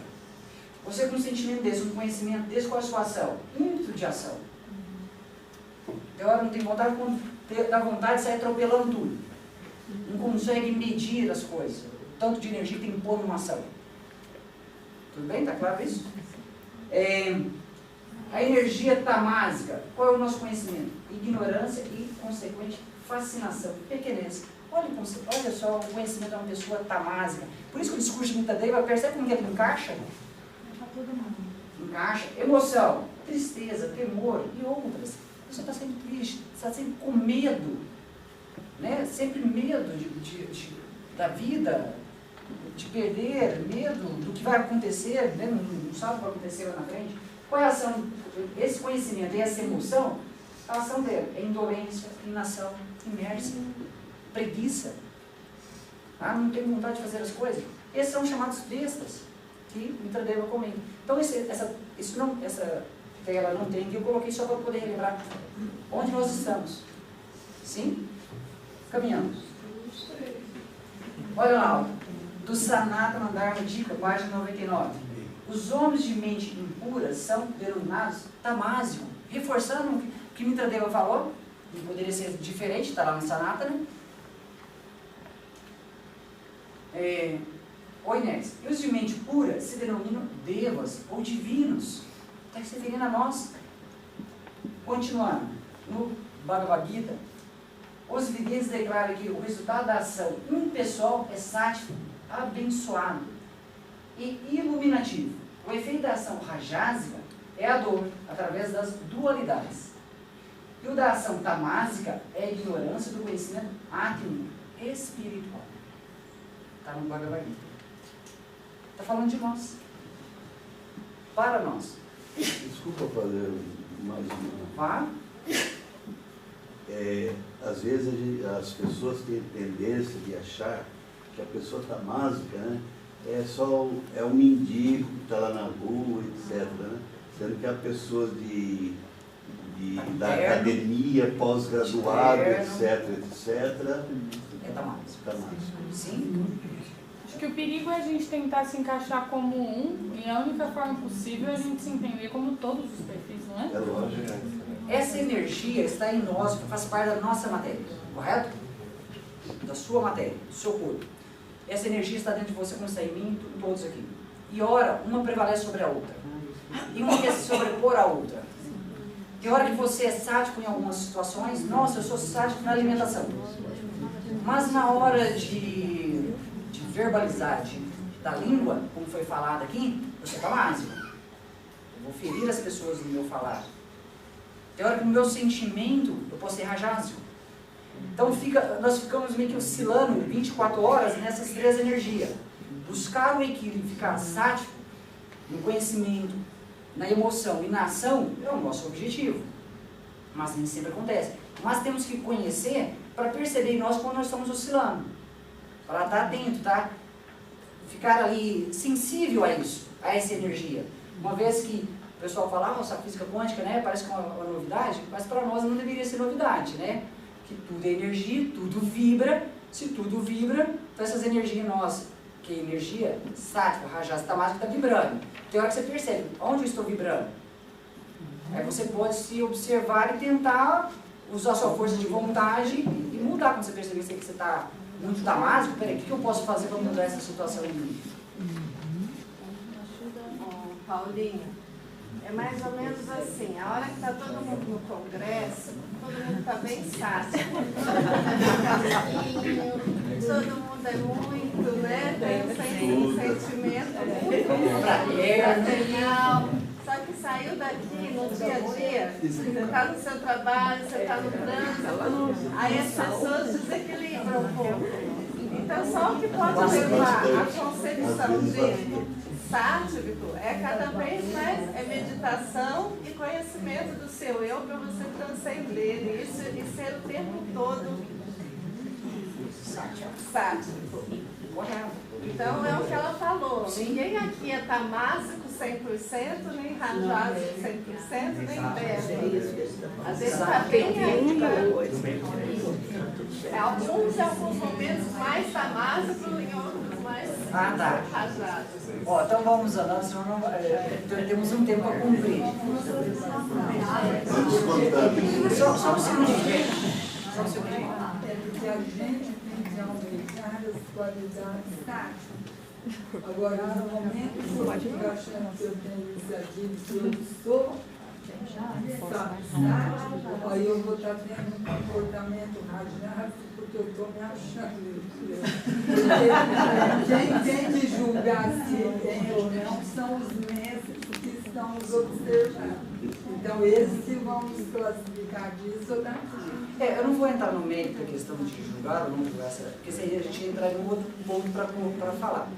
Você com um sentimento desse, um conhecimento desse, qual a sua ação? Ímpeto de ação. Tem hora não tem vontade, quando dá vontade, sai atropelando tudo. Não consegue medir as coisas. O tanto de energia que tem que pôr numa ação. Tudo bem? Está claro isso? A energia tamásica, qual é o nosso conhecimento? Ignorância e consequente fascinação, pequenez. Olha só, o conhecimento de uma pessoa tamásica. Por isso que o discurso de Mitradeva, percebe como ele encaixa? Encaixa. Emoção, tristeza, temor e outras. A pessoa está sempre triste, está sempre com medo, né? Sempre medo da vida, de perder, medo do que vai acontecer, né? Não sabe o que vai acontecer lá na frente. Qual é a ação? Esse conhecimento e essa emoção, a ação dele é indolência, inação, inércia, preguiça. Não tem vontade de fazer as coisas. Esses são chamados bestas, que Mitradeva comenta. Então, essa tela não tem, que eu coloquei só para poder relembrar onde nós estamos. Sim? Caminhamos. Olha lá, do Sanatana Dharma Dika, página 99. Os homens de mente impura são denominados tamásico, reforçando o que Mitradeva falou, que poderia ser diferente, está lá no Sanatana. Inés. E os de mente pura se denominam devas ou divinos. Está se referindo a nós. Continuando, no Bhagavad Gita, os videntes declaram que o resultado da ação impessoal é sático, abençoado e iluminativo. O efeito da ação rajásica é a dor, através das dualidades. E o da ação tamásica é a ignorância do conhecimento átomo espiritual. Está no Bhagavad Gita. Está falando de nós. Para nós. Desculpa fazer mais uma. Vá. Às vezes as pessoas têm tendência de achar que a pessoa tamásica, né, é um mendigo que está lá na rua, etc. Né? Sendo que a pessoa da academia, pós-graduado, etc. É tamásico. Sim. Acho que o perigo é a gente tentar se encaixar como um, e a única forma possível é a gente se entender como todos os perfis, não é? É lógico. Essa energia está em nós, faz parte da nossa matéria, correto? Da sua matéria, do seu corpo. Essa energia está dentro de você, como está em mim, todos aqui. E ora, uma prevalece sobre a outra. E uma quer se sobrepor à outra. Tem hora que você é sádico em algumas situações. Nossa, eu sou sádico na alimentação. Mas na hora de verbalizar, da língua, como foi falado aqui, eu sou tamásico. Eu vou ferir as pessoas no meu falar. Tem hora que no meu sentimento eu posso ser rajásico. Então nós ficamos meio que oscilando 24 horas nessas três energias. Buscar o equilíbrio, ficar sádico no conhecimento, na emoção e na ação é o nosso objetivo. Mas nem sempre acontece. Mas temos que conhecer para perceber em nós quando nós estamos oscilando. Para estar atento, tá? Ficar ali sensível a isso, a essa energia. Uma vez que o pessoal fala, nossa, a física quântica, né, parece que é uma novidade, mas para nós não deveria ser novidade, né? Que tudo é energia, tudo vibra. Se tudo vibra, então essas energias nossas, que é energia sática, rajasa, tamásica, está vibrando. Tem hora que você percebe, onde eu estou vibrando? Aí você pode se observar e tentar usar sua força de vontade e mudar. Quando você perceber que você está muito tamásico, peraí, o que eu posso fazer para mudar essa situação em mim? Paulinho, é mais ou menos assim, a hora que está todo mundo no congresso, todo mundo está bem sádico, todo mundo é muito, né, tem um sentimento muito fraternal, só que saiu daqui no dia a dia, você está no seu trabalho, você está no trânsito, aí as pessoas desequilibram um pouco. Então só o que pode levar a concepção de sádico é cada vez mais meditação e conhecimento do seu eu para você transcender isso e ser o tempo todo sádico. Então é o que ela falou. Ninguém aqui é tamásico 100%, nem rajásico 100%, nem beta. Às vezes está bem aí. Alguns momentos mais tamásicos e outros mais rajados. Ó, então vamos andando, senão não, temos um tempo a cumprir. Só um segundinho. Só um segundinho. É porque a gente tem que aumentar as qualidades táticas. Agora, no momento que eu fico achando que eu tenho iniciativa, que eu sou sádico, aí eu vou estar tendo um comportamento rajásico, porque eu estou me achando. Porque quem me julgar se tem ou não são os mestres que estão nos observando. Então, eles que vão nos classificar disso ou daquilo. Eu não vou entrar no mérito da questão de julgar ou não julgar, porque se a gente entrar em um outro ponto para falar.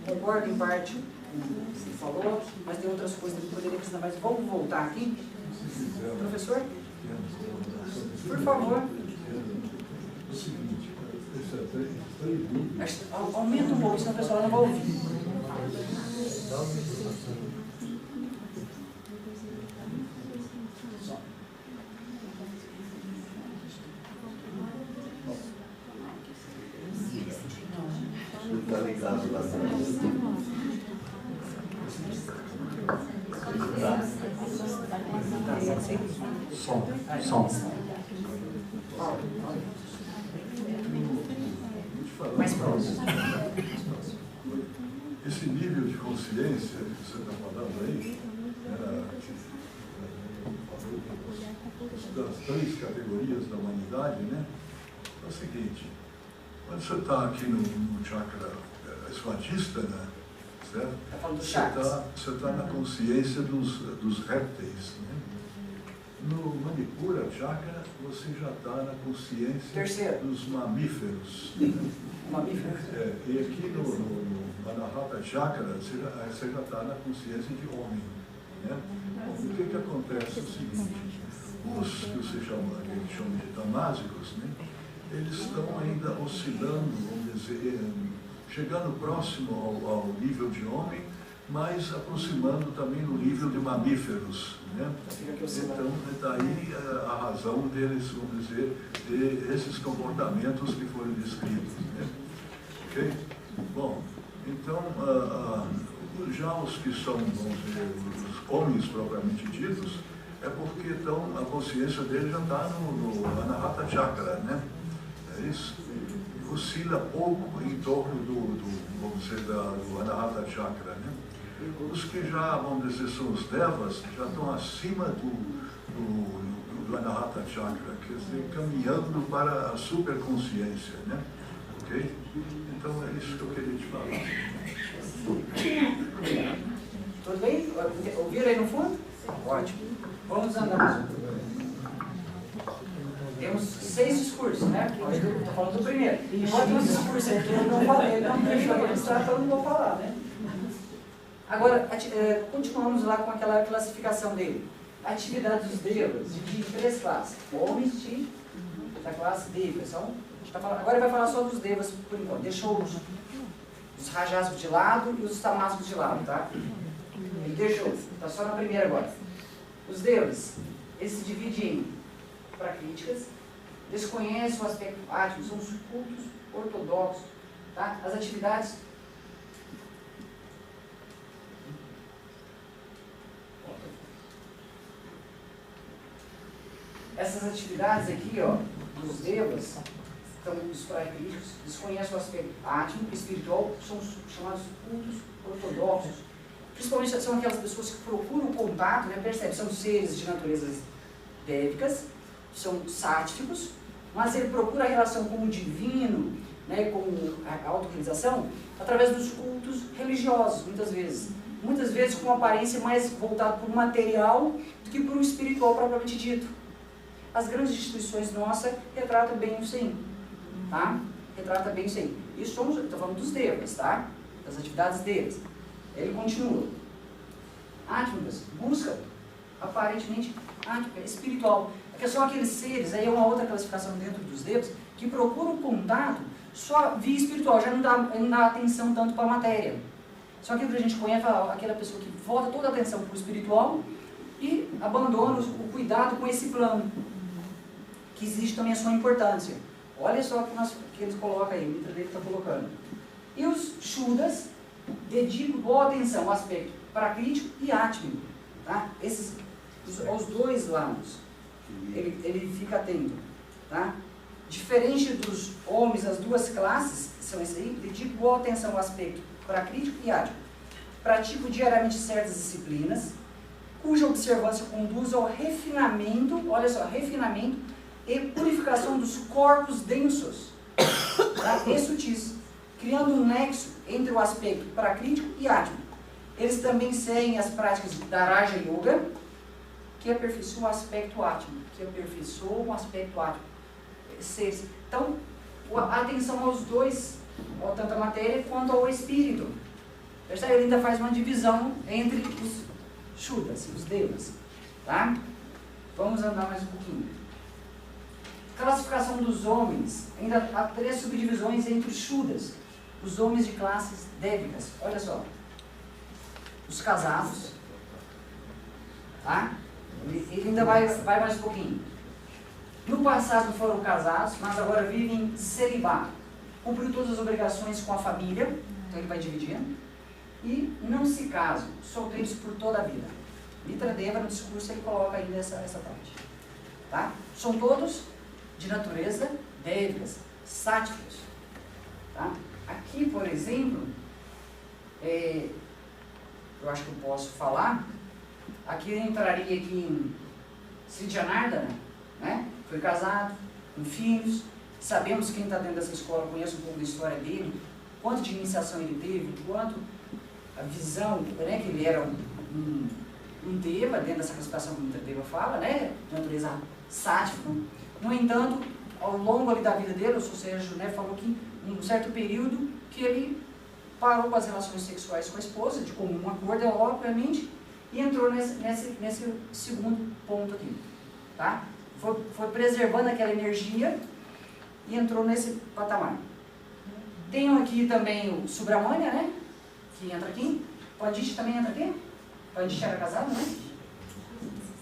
Concordo em parte com o que você falou, mas tem outras coisas que eu poderia precisar, mas vamos voltar aqui. Professor? Por favor. Aumenta um pouco, senão a pessoa não vai ouvir. Está ligado lá atrás. Som. Mais próximo. Esse nível de consciência que você está falando aí, das três categorias da humanidade, né? É o seguinte, quando você está aqui no chakra esvatista, né? Certo? Você está na consciência dos répteis, né? Manipura Chakra, você já está na consciência dos mamíferos. Mamíferos? E aqui no Anahata Chakra, você já está na consciência de homem. Né? O que acontece é o seguinte, os que você chama de tamásicos, né? Eles estão ainda oscilando, vamos dizer, chegando próximo ao nível de homem, mas aproximando também no nível de mamíferos. Né? Então, daí a razão deles, vamos dizer, de esses comportamentos que foram descritos. Né? Ok? Bom, então, já os que são, vamos dizer, os homens propriamente ditos, é porque então, a consciência deles já está no Anahata Chakra, né? É isso? Oscila pouco em torno vamos dizer, do Anahata Chakra, né? Os que já, vamos dizer, são os Devas, já estão acima do Anahata Chakra, quer dizer, caminhando para a superconsciência, né? Ok? Então é isso que eu queria te falar. Tudo bem? Ouviram aí no fundo? Ótimo. Vamos andar mais um pouco. Temos 6 discursos, né? Estou falando do primeiro. Enquanto tem um discurso aqui, eu não falei, ele não me deixou registrar, então eu não vou falar, né? Agora, continuamos lá com aquela classificação dele. Atividade dos devas, divide em 3 classes. Homens da classe devas. Agora ele vai falar só dos devas por enquanto. Deixou os rajásicos de lado e os tamásicos de lado, tá? Ele deixou, está só na primeira agora. Os devas, eles se dividem em prakríticas, desconhecem o aspecto átmico, são os cultos ortodoxos, tá? As atividades essas atividades aqui, ó, dos devas, então os prakríticos, desconhecem o aspecto átmico e espiritual, são chamados cultos ortodoxos. Principalmente são aquelas pessoas que procuram contato, né, percebe, são seres de naturezas dévicas, são sáticos, mas ele procura a relação com o divino, né, com a autorrealização, através dos cultos religiosos, muitas vezes. Muitas vezes com uma aparência mais voltada para o material do que para o espiritual propriamente dito. As grandes instituições nossas retratam bem isso aí, tá? Retrata bem isso aí. Isso estou falando dos devas, tá? Das atividades deles. Ele continua. Átmicas busca, aparentemente, átmica, espiritual. Porque são aqueles seres, aí é uma outra classificação dentro dos devas, que procuram contato só via espiritual, já não dá atenção tanto para a matéria. Só que a gente conhece aquela pessoa que volta toda a atenção para o espiritual e abandona o cuidado com esse plano, que existe também a sua importância. Olha só o que eles colocam aí, o Mitra dele está colocando. E os Shuddhas dedicam boa atenção ao aspecto prakrítico e átmico. Tá? Aos 2 lados, ele fica atento. Tá? Diferente dos homens, as 2 classes, que são esses aí, dedicam boa atenção ao aspecto prakrítico e átmico. Praticam diariamente certas disciplinas, cuja observância conduz ao refinamento, olha só, refinamento e purificação dos corpos densos, tá? E sutis, criando um nexo entre o aspecto prakrítico e átmico. Eles também seguem as práticas da Raja Yoga, que aperfeiçoam o aspecto átmico, Então, a atenção aos 2, tanto a matéria quanto ao espírito. Percebe? Ele ainda faz uma divisão entre os Shuddhas, os devas. Tá? Vamos andar mais um pouquinho. Classificação dos homens. Ainda há 3 subdivisões entre os Shuddhas. Os homens de classes dévicas. Olha só. Os casados. Tá? Ele ainda vai mais um pouquinho. No passado foram casados, mas agora vivem em celibato. Cumpriu todas as obrigações com a família. Então ele vai dividindo. E não se casam, solteiros por toda a vida. Mitra Deva, no discurso, ele coloca ainda essa parte. Tá? São todos de natureza dévicas, sáticos. Tá? Aqui, por exemplo, eu acho que eu posso falar, aqui eu entraria aqui em Sri Janardana, né? Foi casado, com filhos, sabemos quem está dentro dessa escola, conhece um pouco da história dele, quanto de iniciação ele teve, quanto a visão, né, que ele era um um Deva, dentro dessa classificação que o Mitra Deva fala, né, de natureza sática. No entanto, ao longo ali da vida dele, o Sérgio, né, falou que em um certo período que ele parou com as relações sexuais com a esposa, de comum acordo, obviamente, e entrou nesse segundo ponto aqui. Tá? Foi preservando aquela energia e entrou nesse patamar. Tem aqui também o Subramania, né? Que entra aqui. Pandit também entra aqui. Pandit era casado, né?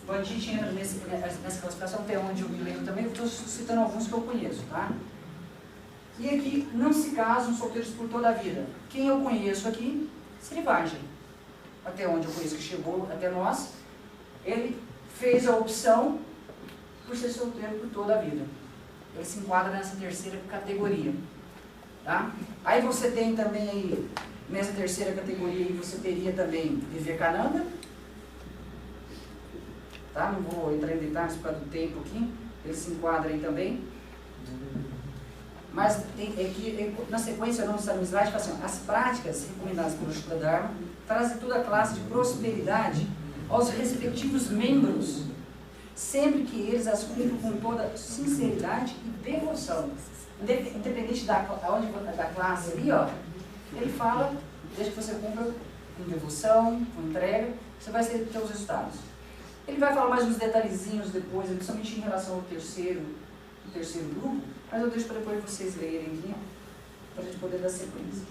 Pandit entra nessa classificação, até onde eu me lembro também. Estou citando alguns que eu conheço, tá? E aqui, não se casam solteiros por toda a vida. Quem eu conheço aqui, Srivajra. Até onde eu conheço, que chegou até nós, ele fez a opção por ser solteiro por toda a vida. Ele se enquadra nessa terceira categoria. Tá? Aí você tem também, aí, nessa terceira categoria, aí você teria também Vivekananda. Tá? Não vou entrar em detalhes por causa do tempo aqui. Ele se enquadra aí também. Mas na sequência, no slide, fala assim, as práticas recomendadas pelo Shuddha Dharma trazem toda a classe de prosperidade aos respectivos membros, sempre que eles as cumprem com toda sinceridade e devoção. Independente da classe ali, ó, ele fala, desde que você cumpra com devoção, com entrega, você vai ter os resultados. Ele vai falar mais uns detalhezinhos depois, principalmente em relação ao terceiro grupo, mas eu deixo para depois vocês lerem aqui, para a gente poder dar sequência.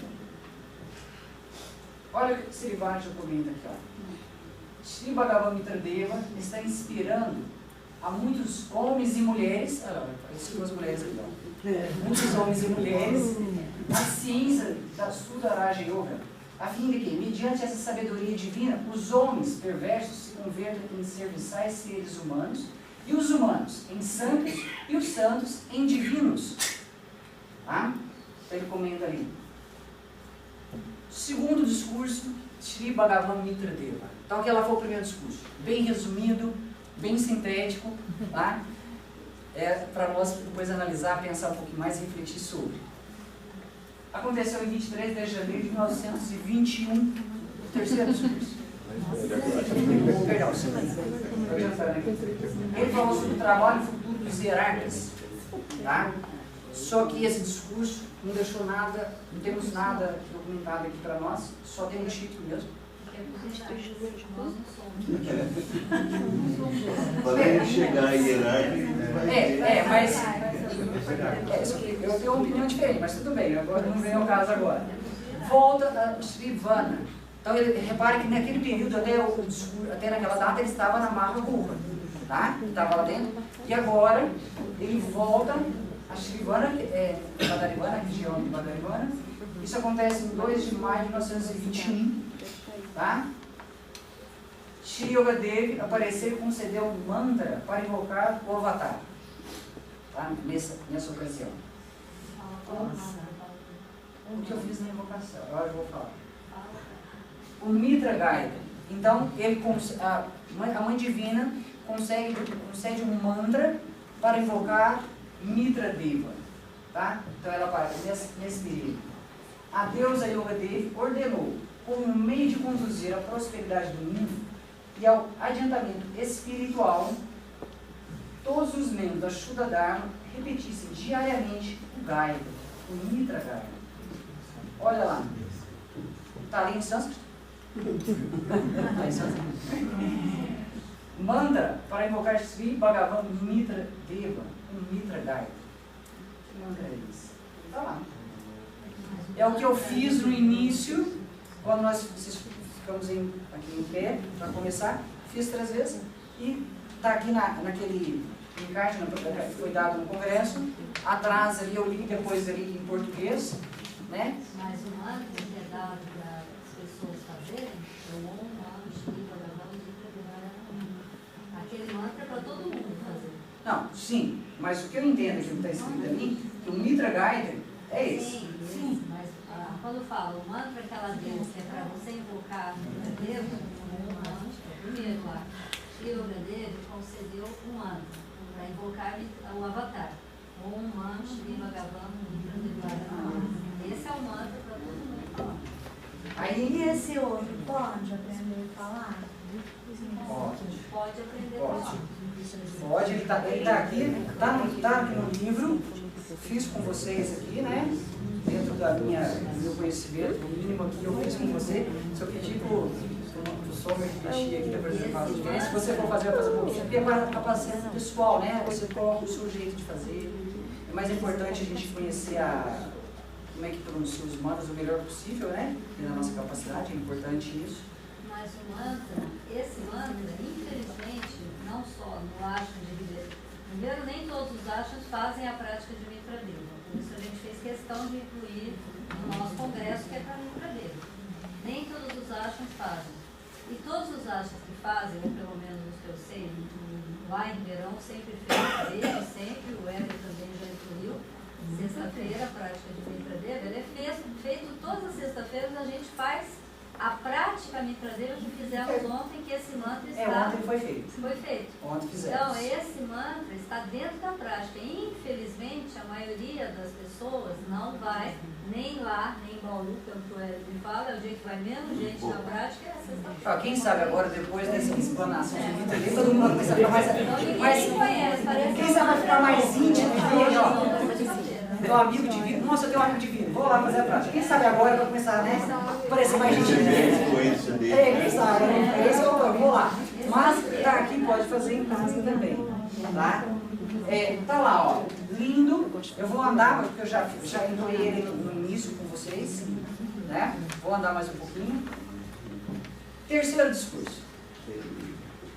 Olha o que Srivajra comenta aqui, ó. Sri Bhagavan Mitra Deva está inspirando a muitos homens e mulheres, apareciam duas mulheres aqui, ó. Muitos homens e mulheres, a ciência da Shuddha Raja Yoga, a fim de que, mediante essa sabedoria divina, os homens perversos se convertam em serviçais seres humanos, e os humanos em santos, e os santos em divinos. Tá? Então ele comenta ali. Segundo discurso, Sri Bhagavan Mitra Deva. Então aquele foi o primeiro discurso. Bem resumido, bem sintético, tá? Para nós depois analisar, pensar um pouquinho mais e refletir sobre. Aconteceu em 23 de janeiro de 1921, o terceiro discurso. Perdão, ele falou sobre o trabalho futuro dos hierarcas, tá? Só que esse discurso não deixou nada, não temos nada documentado aqui para nós, só tem um título mesmo. Para ele chegar a hierárquico, mas eu tenho uma opinião diferente, mas tudo bem, agora não vem ao caso agora. Volta a Srivana. Então, repare que naquele período, até naquela data, ele estava na Mahabhuta, tá? Ele estava lá dentro. E agora, ele volta a Srivana, que é Badarivana, a região de Badarivana. Isso acontece em 2 de maio de 1921, tá? Shri Yogadev apareceu e concedeu um mantra para invocar o Avatar, tá? Nessa ocasião. O que eu fiz na invocação? Agora eu vou falar. O Mitra Gaita. Então, a Mãe Divina concede um mantra para invocar Mitra Deva. Tá? Então, ela aparece nesse período. A deusa Yogadev ordenou, como um meio de conduzir a prosperidade do mundo e ao adiantamento espiritual, todos os membros da Shuddha Dharma repetissem diariamente o Gaita, o Mitra Gaita. Olha lá. Está ali em sânscrito? Mantra para invocar Sri Bhagavan Mitra Deva, um Mitra Gaita. Que mantra é esse? Está lá. É o que eu fiz no início, quando nós ficamos aqui em pé, para começar. Fiz 3 vezes e está aqui naquele encarte que foi dado no congresso. Atrás ali eu li depois ali em português, né? Mas o mantra que é dado para as pessoas fazerem é o Om Nam Shri Bhagavan Mitra Deva. Aquele mantra é para todo mundo fazer. Não, sim, mas o que eu entendo que está escrito ali, que o Mitra Gaita é esse. Sim, mas quando fala o mantra que ela deu, que é para você invocar o Mitra Deva, o mantra, primeiro lá, Shri Yogadev concedeu um mantra para invocar o Avatar. Om Nam Shri Bhagavan Mitra Deva. Esse é o mantra para todo mundo falar. Aí, e esse outro pode aprender a falar? Pode aprender Pode. a falar. Pode, ele tá aqui, tá aqui no livro, fiz com vocês aqui, né? Dentro do meu conhecimento, o mínimo aqui eu fiz com você. Se eu pedir pro Sommer que mexia aqui para fazer a diferença, se você for fazer, vai fazer um pouquinho, porque agora a capacidade pessoal, né? Você coloca o seu jeito de fazer. É mais importante a gente conhecer como é que pronuncia os mandas o melhor possível, né? E na nossa capacidade, é importante isso. Mas o mantra, esse mantra, infelizmente, não só no ashram de Ribeirão. Primeiro, nem todos os ashrams fazem a prática de Mitra Deva. Por isso a gente fez questão de incluir no nosso congresso, que é para Mitra Deva. Nem todos os ashrams fazem. E todos os ashrams que fazem, ou pelo menos os que eu sei, lá em Ribeirão sempre fez, desde sempre, o Éder também já incluiu, sexta-feira, a prática de Mitra Deva, ele é feito todas as sextas-feiras, a gente faz a prática Mitra Deva que fizemos ontem, que esse mantra está... ontem foi feito. Foi feito. Ontem fizemos. Então, esse mantra está dentro da prática. Infelizmente, a maioria das pessoas não vai nem lá, nem em Bauru, que é o que o Hélio me fala, é o dia que vai menos gente na prática, é a sexta-feira. Quem sabe agora, depois dessa explanação de Mitra Deva, todo mundo vai começar a ficar mais... Conhece, parece. Quem sabe vai ficar mais íntimo de ver, ó. Meu amigo divino, nossa, eu tenho um amigo divino, vou lá fazer a prática. Quem sabe agora vai começar, né? Aparecer mais gente. Quem sabe, né? Esse é o plano, vou lá. Mas tá aqui, pode fazer em casa também, tá? Tá lá, ó, lindo. Eu vou andar, porque eu já entoei ele no início com vocês, né? Vou andar mais um pouquinho. Terceiro discurso.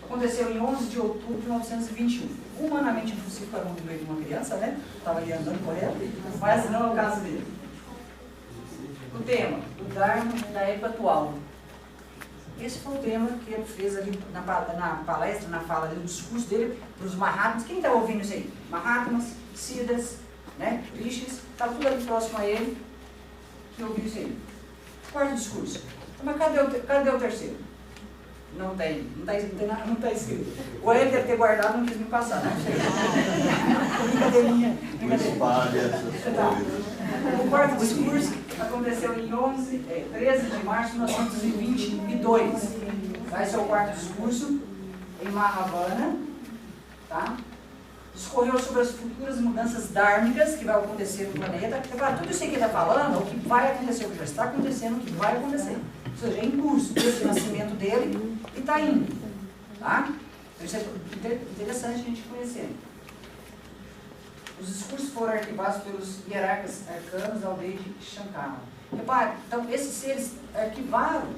Aconteceu em 11 de outubro de 1921. Humanamente impossível para um meio de uma criança, né? Estava ali andando correndo, mas não é o caso dele. O tema, o Dharma da época atual. Esse foi o tema que ele fez ali na palestra, na fala dele, no discurso dele para os Mahatmas. Quem está ouvindo isso aí? Mahatmas, Siddhas, né? Rishis, está tudo ali próximo a ele que ouviu isso aí. Quarto discurso. Mas cadê o terceiro? Não está escrito. Ou ele deve ter guardado e não quis me passar, né? Brincadeirinha. O quarto discurso aconteceu em 13 de março de 1922. Vai ser o quarto discurso em Mahavana, tá? Discorreu sobre as futuras mudanças dármicas que vai acontecer no planeta. Tudo isso aí que ele está falando, o que vai acontecer, o que já está acontecendo, o que vai acontecer. Ou seja, é em curso desse nascimento dele e está indo. Tá? Então isso é interessante a gente conhecer. Os discursos foram arquivados pelos hierarcas arcanos da aldeia de Shankara. Repare, então esses seres arquivaram.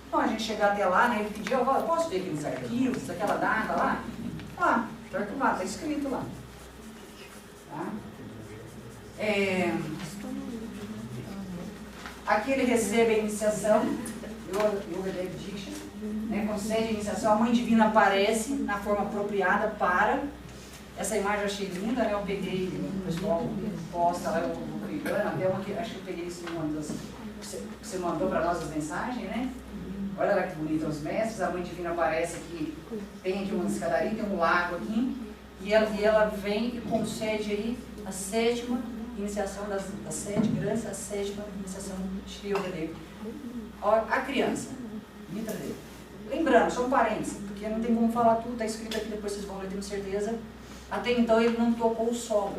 Então a gente chegar até lá, né, ele pediu, eu posso ver aqueles arquivos, aquela data lá? Lá, está arquivado, está escrito lá. Tá? Aqui ele recebe a iniciação, Yoga Dev Diksha, né, concede a iniciação, a Mãe Divina aparece na forma apropriada para... Essa imagem eu achei linda, né? Eu peguei, o pessoal posta lá, eu vou clicando, até uma que acho que eu peguei isso uma das que você mandou para nós as mensagens, né? Olha lá que bonito os mestres, a Mãe Divina aparece aqui, tem aqui uma escadaria, tem um lago aqui, e ela vem e concede aí a sétima iniciação das 7 grandes, a sétima iniciação de Yoga Dev. A criança, Mitra Deva. Lembrando, só um parênteses, porque não tem como falar tudo, está escrito aqui, depois vocês vão ler, tenho certeza. Até então ele não tocou o solo,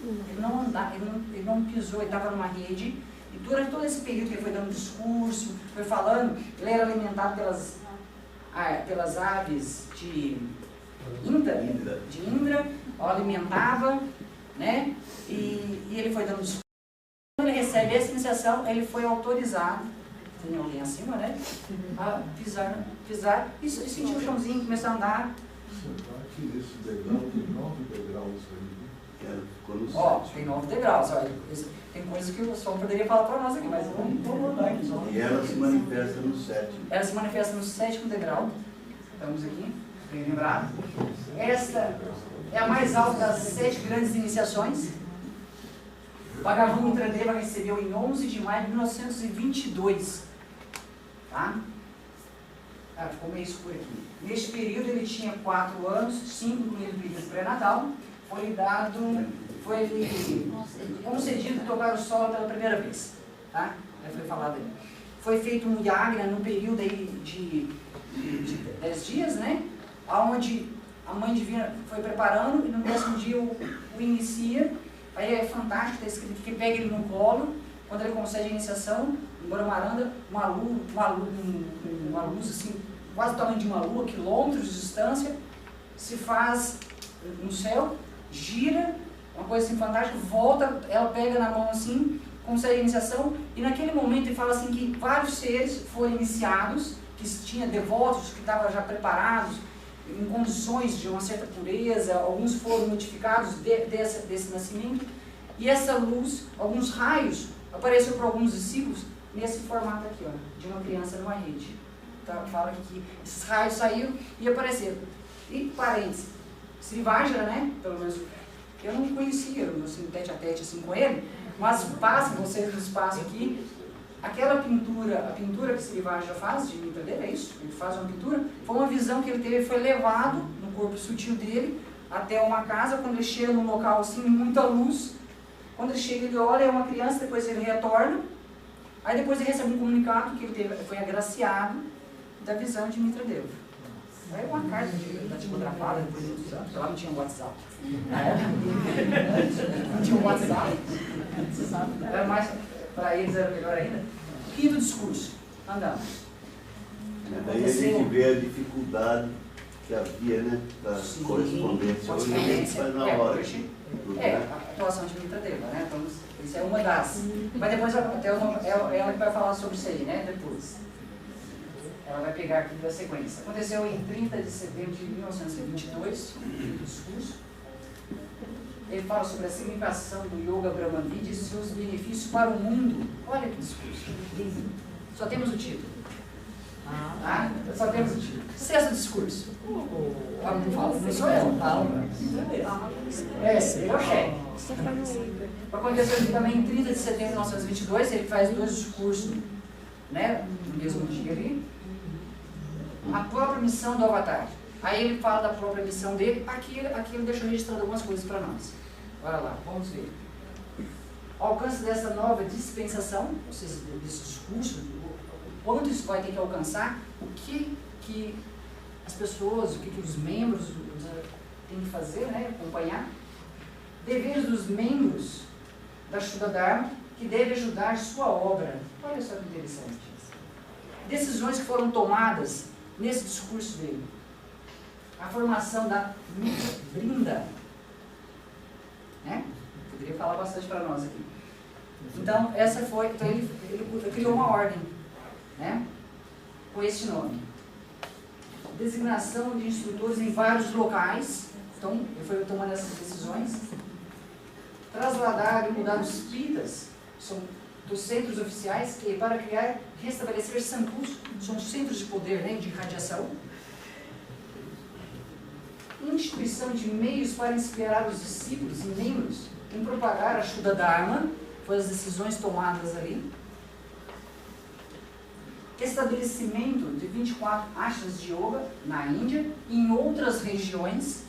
ele não andava, ele não pisou, ele estava numa rede, e durante todo esse período que ele foi dando discurso, foi falando, ele era alimentado pelas aves de Indra, alimentava, né? E ele foi dando discurso. Quando ele recebe essa iniciação, ele foi autorizado, tem alguém acima, né? A pisar e sentir o chãozinho, começar a andar. Esse degrau tem 9 degraus aí. Ó, tem 9 degraus. Olha, tem coisas que o som poderia falar para nós aqui, mas vamos andar aqui. E ela se manifesta no 7º. Ela se manifesta no 7º degrau. Estamos aqui, bem lembrado. Esta é a mais alta das 7 grandes iniciações. Bhagavan Mitra Deva recebeu em 11 de maio de 1922. Tá? Ficou meio escuro aqui. Neste período ele tinha 4 anos, 5 incluindo o período pré-natal. Foi concedido tocar o solo pela primeira vez. Tá? Aí foi falado aí. Foi feito um Yagna no período aí de 10 dias, né? Onde a Mãe Divina foi preparando e no mesmo dia o inicia. Aí é fantástico, está escrito que pega ele no colo, quando ele consegue a iniciação, em Boromaranda, uma luz assim, quase o tamanho de uma lua, quilômetros de distância, se faz no céu, gira, uma coisa assim fantástica, volta, ela pega na mão assim, consegue a iniciação, e naquele momento ele fala assim que vários seres foram iniciados, que tinha devotos, que estavam já preparados, em condições de uma certa pureza, alguns foram notificados desse nascimento, e essa luz, alguns raios, apareceu para alguns discípulos nesse formato aqui, ó, de uma criança numa rede. Então, fala que esses raios saíram e apareceram. E parênteses, Srivajra, né, pelo menos, eu não conhecia, eu não assim, tete a tete assim com ele, mas passem vocês no espaço aqui, aquela pintura, a pintura que Srivajra faz, de Mitra dele, é isso? Ele faz uma pintura, foi uma visão que ele teve, foi levado no corpo sutil dele até uma casa, quando ele chega num local assim, muita luz, quando ele chega ele olha, é uma criança, depois ele retorna, aí depois ele recebe um comunicado que ele foi agraciado da visão de Mitra Deva. Aí uma carta datilografada, depois de muitos anos, porque lá não tinha WhatsApp. Não tinha WhatsApp, você sabe, era mais, para eles era melhor ainda. Quinto discurso, andamos. Daí a gente vê a dificuldade que havia, né, da correspondência. Hoje a gente faz na hora. A atuação de Mitra Deva, né? Então, isso é uma das. Mas depois até ela que vai falar sobre isso aí, né? Depois. Ela vai pegar aqui da sequência. Aconteceu em 30 de setembro de 1922, o discurso. Ele fala sobre a significação do Yoga Brahmavidi e seus benefícios para o mundo. Olha que discurso. Só temos o título. Ah, só temos o título. Sexto discurso. Não sou eu. Ele é o chefe. Aconteceu aqui também em 30 de setembro de 1922. Ele faz 2 discursos, né, no mesmo dia ali. A própria missão do Avatar. Aí ele fala da própria missão dele. Aqui ele deixou registrado algumas coisas para nós. Olha lá, vamos ver. O alcance dessa nova dispensação, ou seja, desse discurso, quanto isso vai ter que alcançar, o que as pessoas, o que os membros têm que fazer, né, acompanhar. Deveres dos membros da Shuddha Dharma, que deve ajudar sua obra. Olha só que interessante. Decisões que foram tomadas nesse discurso dele. A formação da Mitra Brinda, né? Poderia falar bastante para nós aqui. Então, então ele criou uma ordem, né? Com esse nome. Designação de instrutores em vários locais. Então, ele foi tomando essas decisões. Trasladar e mudar os pitas, são dos centros oficiais, que para restabelecer Sankus, são centros de poder, né, de radiação. Instituição de meios para inspirar os discípulos e membros em propagar a Shuddha Dharma, foi as decisões tomadas ali. Estabelecimento de 24 ashras de yoga na Índia e em outras regiões.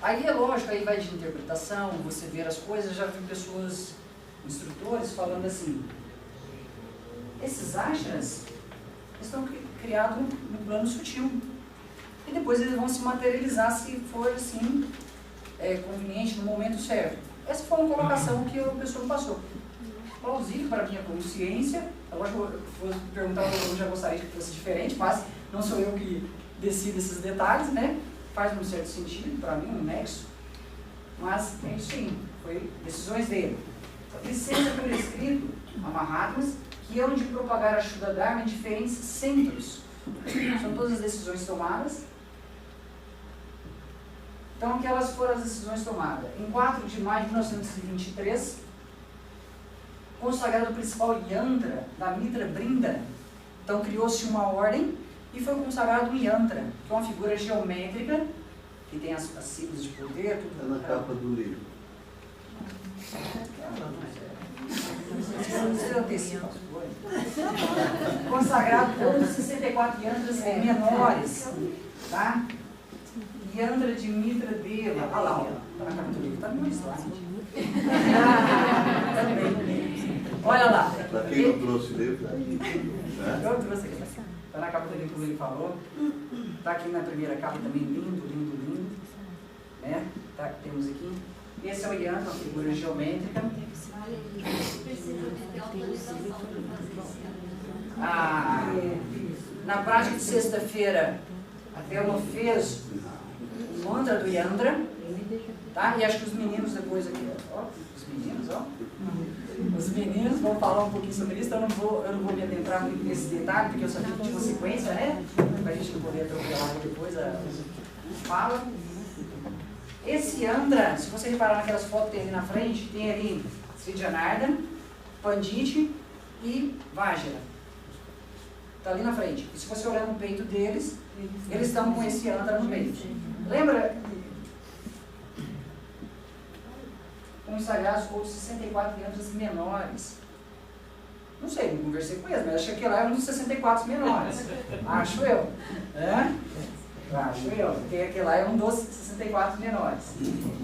Aí é lógico, aí vai de interpretação, você ver as coisas, já vi pessoas, instrutores, falando assim, esses ashras estão criados no plano sutil. E depois eles vão se materializar se for assim, conveniente, no momento certo. Essa foi uma colocação que a pessoa me passou. Plausível para a minha consciência. Agora que eu vou perguntar, eu já gostaria que fosse diferente, mas não sou eu que decido esses detalhes, né? Faz um certo sentido para mim, um nexo. Mas é isso sim, foi decisões dele. Licença por escrito a Mahatmas, que hão de propagar a Shuddha Dharma em diferentes centros. São todas as decisões tomadas. Então, aquelas foram as decisões tomadas. Em 4 de maio de 1923, consagrado o principal yantra da Mitra Brinda. Então, criou-se uma ordem e foi consagrado um yantra, que é uma figura geométrica, que tem as siglas de poder. Está na capa do livro. Consagrado todos os 64 yantras menores, tá? Yantra de Mitra Deva. Olha lá, está na capa do livro, está no meu slide. Olha lá. Para quem não trouxe livro, está aqui. Eu trouxe aqui. Está na capa do livro que ele falou. Está aqui na primeira capa também, lindo, lindo, lindo. Né? Tá, temos aqui. Esse é o Yantra, uma figura geométrica. Na prática de sexta-feira, a Thelma fez o mantra do Yantra, tá? E acho que os meninos depois aqui, ó, os meninos vão falar um pouquinho sobre isso, então eu não vou me adentrar nesse detalhe, porque eu sabia que tinha uma sequência, né? Para a gente não poder atropelar depois a fala. Esse Yantra, se você reparar naquelas fotos que tem ali na frente, tem ali Sri Janardana, Pandit e Vajra. Está ali na frente. E se você olhar no peito deles, eles estão com esse Yantra no peito. Lembra? Como sagrados outros 64 Yantras menores. Não sei, não conversei com eles, mas achei que lá é um dos 64 menores. Acho eu. É? Acho eu. Porque aquele lá é um dos 64 menores.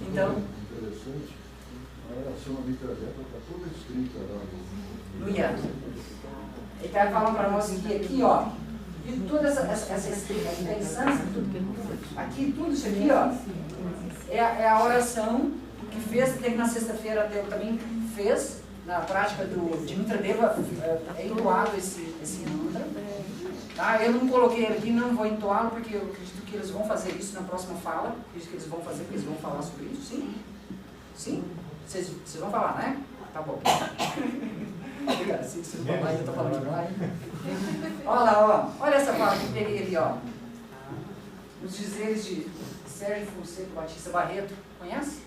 Então. Interessante. A oração amitradepa está toda escrita lá no Yantra. Ele está falando para nós que aqui, ó, e toda essa extensão, aqui, tudo isso aqui, ó, é a oração que fez, que na sexta-feira eu também fez, na prática de Mitradeva, é entoado esse mantra. Tá? Eu não coloquei ele aqui, não vou entoá-lo, porque eu acredito que eles vão fazer isso na próxima fala. Acredito que eles vão fazer, porque eles vão falar sobre isso, sim? Sim? Vocês vão falar, né? Tá bom. Obrigado, se vocês vão falar, eu estou falando demais. Olha lá, ó. Olha essa fala que eu peguei ali, ó. Os dizeres de Sérgio Fonseca Batista Barreto. Conhece?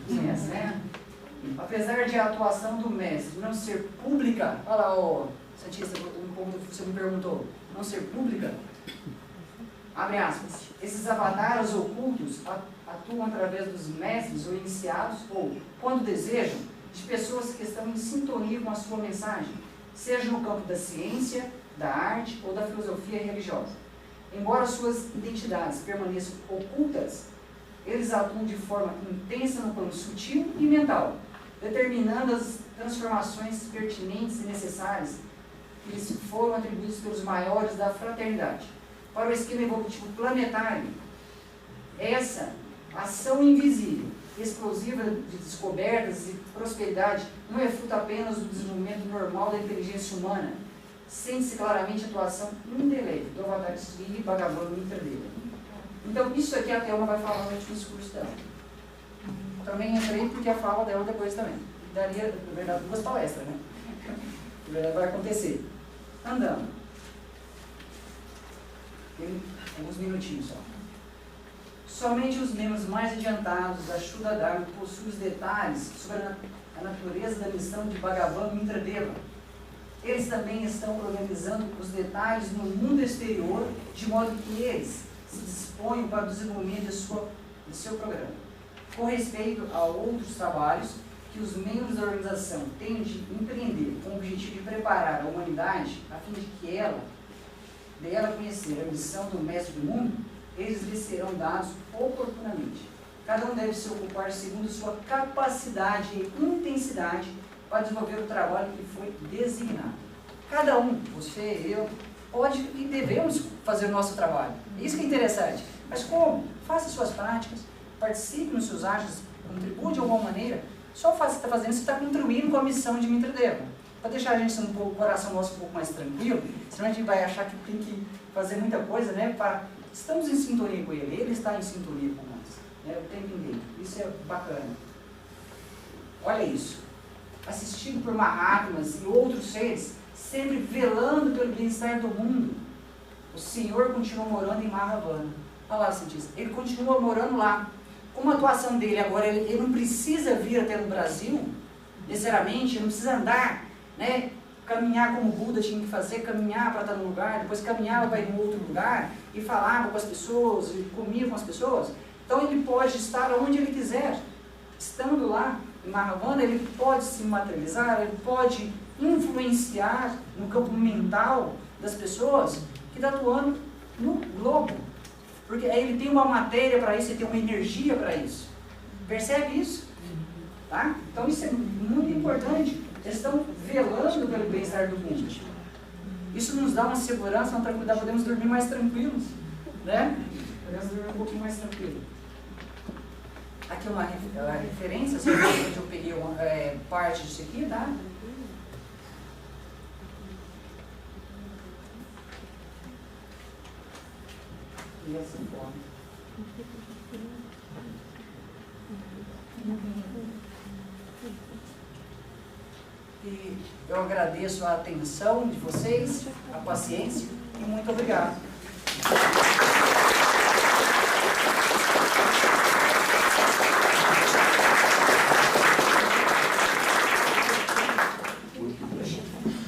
Conhece, né? Apesar de a atuação do mestre não ser pública, olha lá, ó, Santista, você me perguntou, não ser pública, abre aspas, esses avatares ocultos atuam através dos mestres ou iniciados, ou, quando desejam, de pessoas que estão em sintonia com a sua mensagem, seja no campo da ciência, da arte ou da filosofia religiosa. Embora suas identidades permaneçam ocultas, eles atuam de forma intensa no plano sutil e mental, determinando as transformações pertinentes e necessárias que lhes foram atribuídos pelos maiores da fraternidade. Para o esquema evolutivo planetário, essa ação invisível, explosiva de descobertas e prosperidade, não é fruto apenas do desenvolvimento normal da inteligência humana, sente-se claramente a atuação indelével do Avatar Sri Bhagavan Mitradeva. Então, isso aqui a Thelma vai falar no último discurso dela. Também entrei porque a fala dela depois também. Daria, na verdade, 2 palestras, né? Na verdade, vai acontecer. Andando. Tem alguns minutinhos só. Somente os membros mais adiantados da Shuddha Dharma possuem os detalhes sobre a natureza da missão de Bhagavan Mitradeva. Eles também estão organizando os detalhes no mundo exterior, de modo que eles se dispõem para o desenvolvimento de seu programa. Com respeito a outros trabalhos que os membros da organização têm de empreender com o objetivo de preparar a humanidade a fim de que dela conhecer a missão do Mestre do Mundo, eles lhes serão dados oportunamente. Cada um deve se ocupar segundo sua capacidade e intensidade para desenvolver o trabalho que foi designado. Cada um, você, eu, pode e devemos fazer o nosso trabalho. Isso que é interessante. Mas como? Faça suas práticas, participe nos seus atos, contribua de alguma maneira. Só o fato que você está fazendo, você está contribuindo com a missão de Mitradeva. Para deixar a gente o coração nosso um pouco mais tranquilo, senão a gente vai achar que tem que fazer muita coisa, né? Estamos em sintonia com ele, ele está em sintonia com nós, né, o tempo inteiro. Isso é bacana. Olha isso. Assistido por Mahatmas e outros seres, sempre velando pelo bem-estar do mundo, o Senhor continua morando em Mahavana. Olha lá, cientista. Ele continua morando lá. Como a atuação dele agora, ele não precisa vir até no Brasil, necessariamente, ele não precisa andar, né? Caminhar como o Buda tinha que fazer, caminhar para estar no lugar, depois caminhava para ir em outro lugar e falava com as pessoas, e comia com as pessoas. Então ele pode estar onde ele quiser. Estando lá em Mahavana, ele pode se materializar, ele pode influenciar no campo mental das pessoas que está atuando no globo. Porque aí ele tem uma matéria para isso, ele tem uma energia para isso. Percebe isso? Tá? Então isso é muito importante. Eles estão velando pelo bem-estar do mundo. Isso nos dá uma segurança, uma tranquilidade, podemos dormir mais tranquilos, né? Podemos dormir um pouquinho mais tranquilo. Aqui uma referência, onde eu peguei parte disso aqui, tá? E essa forma. E eu agradeço a atenção de vocês, a paciência e muito obrigado.